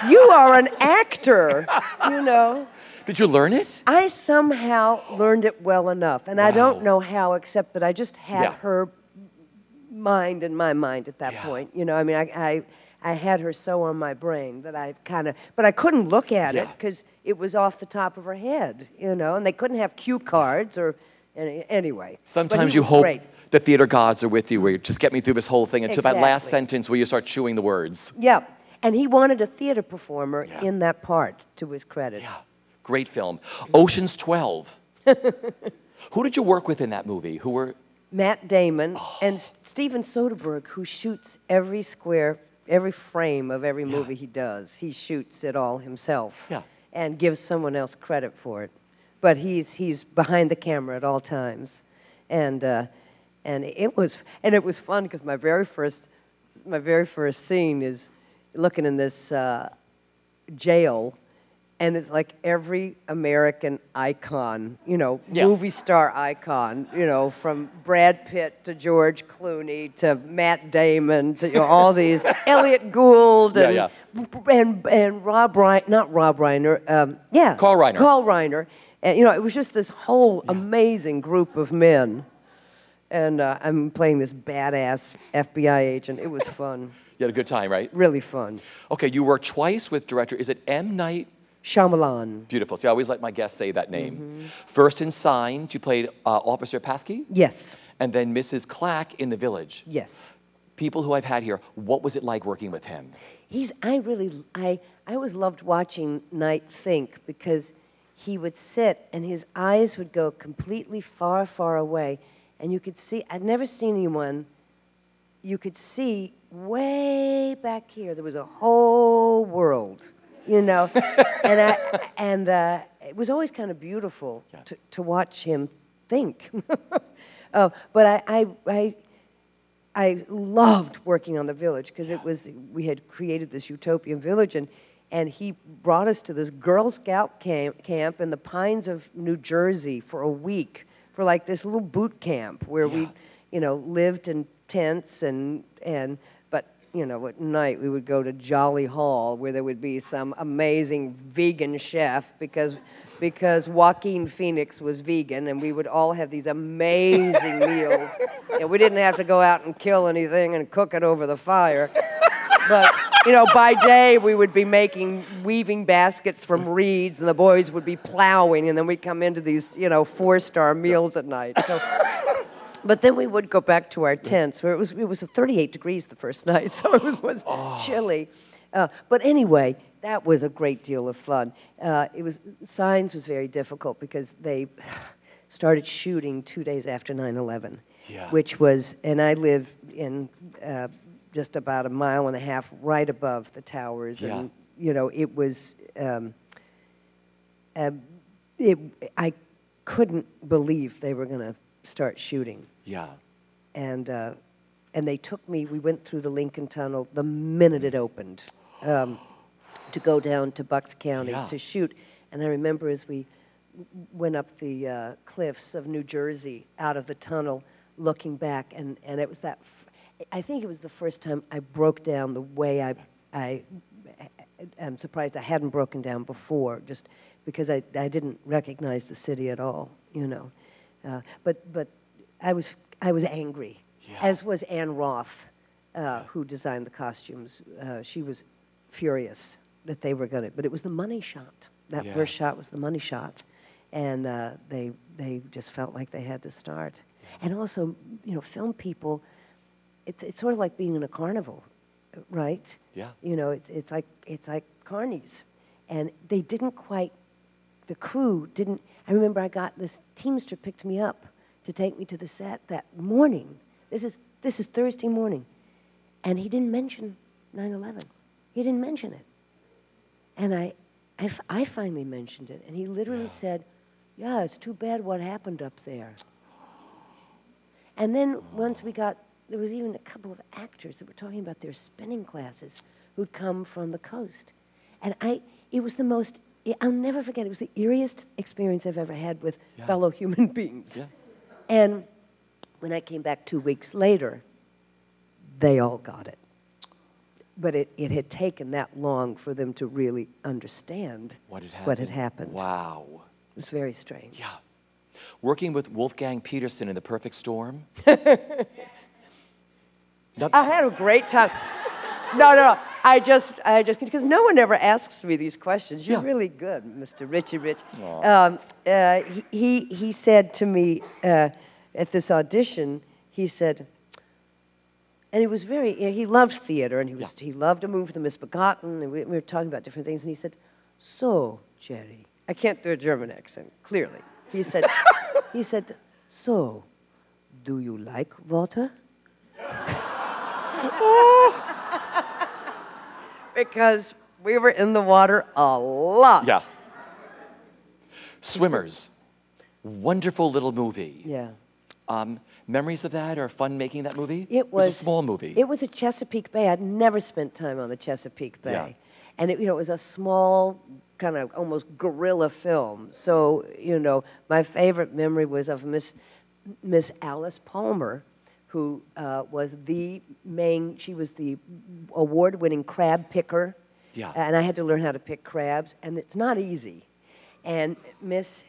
You are an actor, you know. Did you learn it? I somehow learned it well enough, and I don't know how, except that I just had her mind in my mind at that point. You know, I mean, I had her so on my brain that I kind of, but I couldn't look at it because it was off the top of her head, you know, and they couldn't have cue cards or, anyway. Sometimes you hope the theater gods are with you, where you just get me through this whole thing until that last sentence where you start chewing the words. Yeah, and he wanted a theater performer in that part, to his credit. Yeah, great film. Ocean's 12. Who did you work with in that movie? Who were? Matt Damon and Steven Soderbergh, who shoots every frame of every movie he does. He shoots it all himself and gives someone else credit for it. But he's behind the camera at all times. And it was fun because my very first scene is looking in this jail, and it's like every American icon, you know, movie star icon, you know, from Brad Pitt to George Clooney to Matt Damon to all these, Elliot Gould and Rob Reiner, not Rob Reiner, Carl Reiner. Carl Reiner. And, you know, it was just this whole amazing group of men. and I'm playing this badass FBI agent. It was fun, You had a good time, right? really fun. Okay, you worked twice with director, is it M. Night? Shyamalan. Beautiful. See, I always let my guests say that name. First in Signed, you played Officer Paskey, Yes, and then Mrs. Clack in The Village. yes. People who I've had here, what was it like working with him? I always loved watching Knight think because he would sit and his eyes would go completely far, far away. And you could see, I'd never seen anyone, you could see way back here, there was a whole world, you know? and it was always kind of beautiful to watch him think. Oh, but I loved working on The Village because we had created this utopian village and he brought us to this Girl Scout camp in the pines of New Jersey for a week for like this little boot camp where we, lived in tents but, at night we would go to Jolly Hall where there would be some amazing vegan chef because Joaquin Phoenix was vegan, and we would all have these amazing meals. And we didn't have to go out and kill anything and cook it over the fire. But, by day we would be weaving baskets from reeds, and the boys would be plowing, and then we'd come into these, 4-star meals at night. So, but then we would go back to our tents, where it was 38 degrees the first night, so it was chilly. But anyway, that was a great deal of fun. Signs was very difficult because they started shooting 2 days after 9/11, which was, and I live in just about 1.5 miles right above the towers, and it was. I couldn't believe they were going to start shooting. Yeah. And they took me. We went through the Lincoln Tunnel the minute it opened. To go down to Bucks County to shoot. And I remember as we went up the cliffs of New Jersey out of the tunnel, looking back, and it was I think it was the first time I broke down the way I'm surprised I hadn't broken down before, just because I didn't recognize the city at all, But I was angry, as was Ann Roth, who designed the costumes. She was furious that they were going to, but it was the money shot. That first shot was the money shot, and they just felt like they had to start. And also, film people, it's sort of like being in a carnival, right? Yeah. It's like carnies, and they didn't quite. The crew didn't. I remember this Teamster picked me up to take me to the set that morning. This is Thursday morning, and he didn't mention 9/11. He didn't mention it. And I finally mentioned it, and he literally said, "Yeah, it's too bad what happened up there." And then once there was even a couple of actors that were talking about their spinning classes who'd come from the coast. And it was the most, I'll never forget, it was the eeriest experience I've ever had with fellow human beings. Yeah. And when I came back 2 weeks later, they all got it. But it had taken that long for them to really understand what had happened. Wow. It was very strange. Yeah. Working with Wolfgang Peterson in The Perfect Storm. I had a great time. No. I just, because no one ever asks me these questions. You're really good, Mr. Richie Rich. He said to me at this audition, he said, and he loved theater, and he loved a movie, The Misbegotten, and we were talking about different things, and he said, "So, Jerry," I can't do a German accent, clearly. He said, "So, do you like water?" Because we were in the water a lot. Yeah. Swimmers. Wonderful little movie. Yeah. Memories of that or fun making that movie? It was a small movie. It was at Chesapeake Bay. I'd never spent time on the Chesapeake Bay. Yeah. And it was a small, kind of almost guerrilla film. So, my favorite memory was of Miss Alice Palmer, who was she was the award-winning crab picker. Yeah. And I had to learn how to pick crabs, and it's not easy. And Miss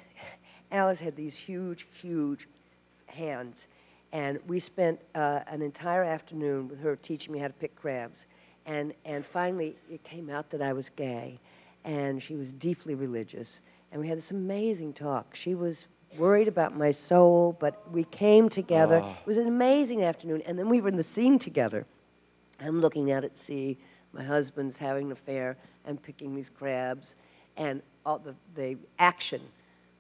Alice had these huge, huge hands, And we spent an entire afternoon with her teaching me how to pick crabs. And finally, it came out that I was gay. And she was deeply religious. And we had this amazing talk. She was worried about my soul, but we came together. It was an amazing afternoon. And then we were in the scene together. I'm looking out at sea. My husband's having an affair. I'm picking these crabs. And all the action.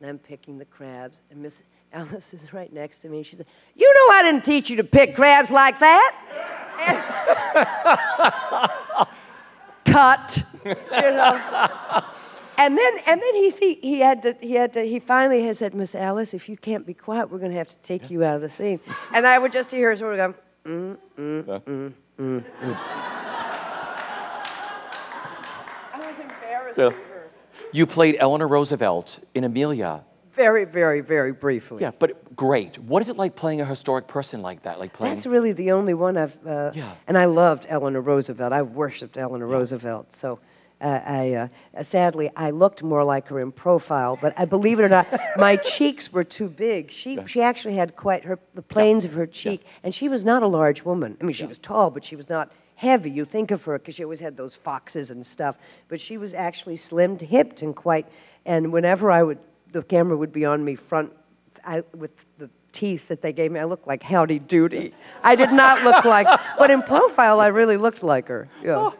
And I'm picking the crabs. And Miss Alice is right next to me. She said, "You know I didn't teach you to pick crabs like that." Cut. You know. And then he finally had said, "Miss Alice, if you can't be quiet, we're going to have to take you out of the scene." And I would just hear her sort of go, I was embarrassing her. You played Eleanor Roosevelt in Amelia. Very, very, very briefly. Yeah, but great. What is it like playing a historic person like that? Like playing... That's really the only one I've... And I loved Eleanor Roosevelt. I worshipped Eleanor Roosevelt. So sadly, I looked more like her in profile, but I believe it or not, my cheeks were too big. She actually had quite the planes of her cheek, and she was not a large woman. I mean, she was tall, but she was not heavy. You think of her, because she always had those foxes and stuff, but she was actually slim, hipped, and quite... And whenever the camera would be on me with the teeth that they gave me, I looked like Howdy Doody. I did not look like, but in profile, I really looked like her. Yeah. Oh.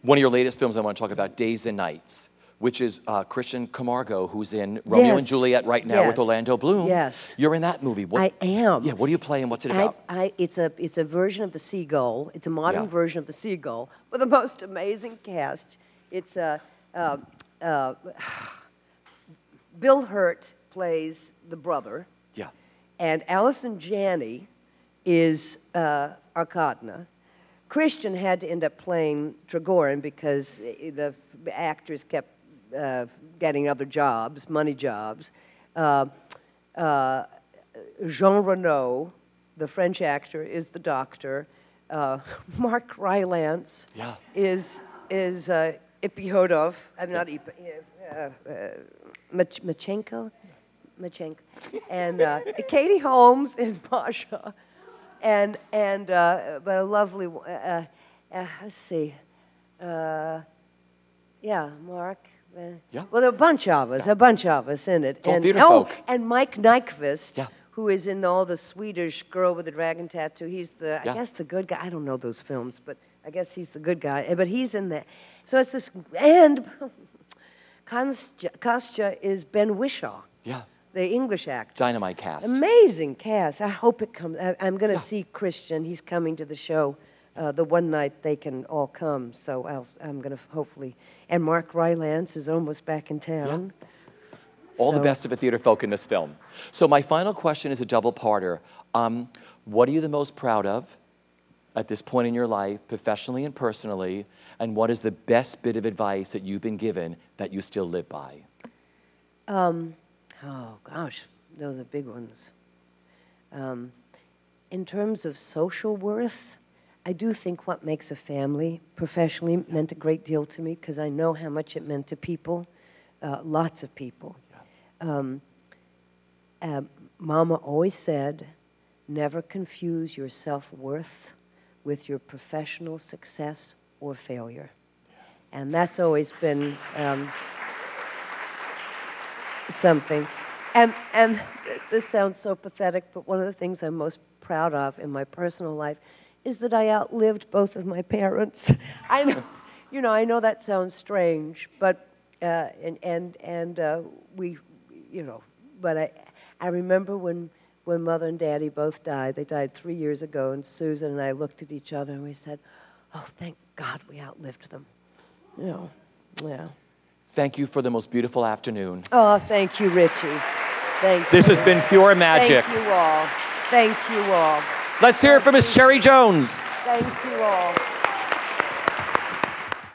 One of your latest films I want to talk about, Days and Nights, which is Christian Camargo, who's in Romeo and Juliet right now with Orlando Bloom. Yes. You're in that movie. I am. Yeah, what do you play and what's it about? It's a version of The Seagull. It's a modern version of The Seagull with the most amazing cast. It's Bill Hurt plays the brother. Yeah. And Allison Janney is Arcadna. Christian had to end up playing Trigorin because the actors kept getting other jobs, money jobs. Jean Reno, the French actor, is the doctor. Mark Rylance is Ippihodov. I'm not Machenko. And Katie Holmes is Masha. But a lovely, let's see, Mark. Well, there are a bunch of us in it. And Mike Nyqvist, who is in all the Swedish Girl with the Dragon Tattoo. He's I guess the good guy. I don't know those films, but I guess he's the good guy. But he's in there. So it's this, and Kostya is Ben Whishaw. Yeah. The English actor. Dynamite cast. Amazing cast. I hope it comes. I'm going to see Christian. He's coming to the show the one night they can all come. So I'm going to hopefully. And Mark Rylance is almost back in town. Yeah. All the best of a theater folk in this film. So my final question is a double-parter. What are you the most proud of at this point in your life, professionally and personally? And what is the best bit of advice that you've been given that you still live by? Oh, gosh, those are big ones. In terms of social worth, I do think what makes a family professionally meant a great deal to me because I know how much it meant to people, lots of people. Mama always said, never confuse your self-worth with your professional success or failure. And that's always been... something. And this sounds so pathetic, but one of the things I'm most proud of in my personal life is that I outlived both of my parents. I know that sounds strange, but but I remember when Mother and Daddy both died. They died 3 years ago, and Susan and I looked at each other and we said, "Oh, thank God we outlived them." Yeah. Thank you for the most beautiful afternoon. Oh, thank you, Richie. Thank you. This has been pure magic. Thank you all. Thank you all. Let's hear it from Miss Cherry Jones. Thank you all.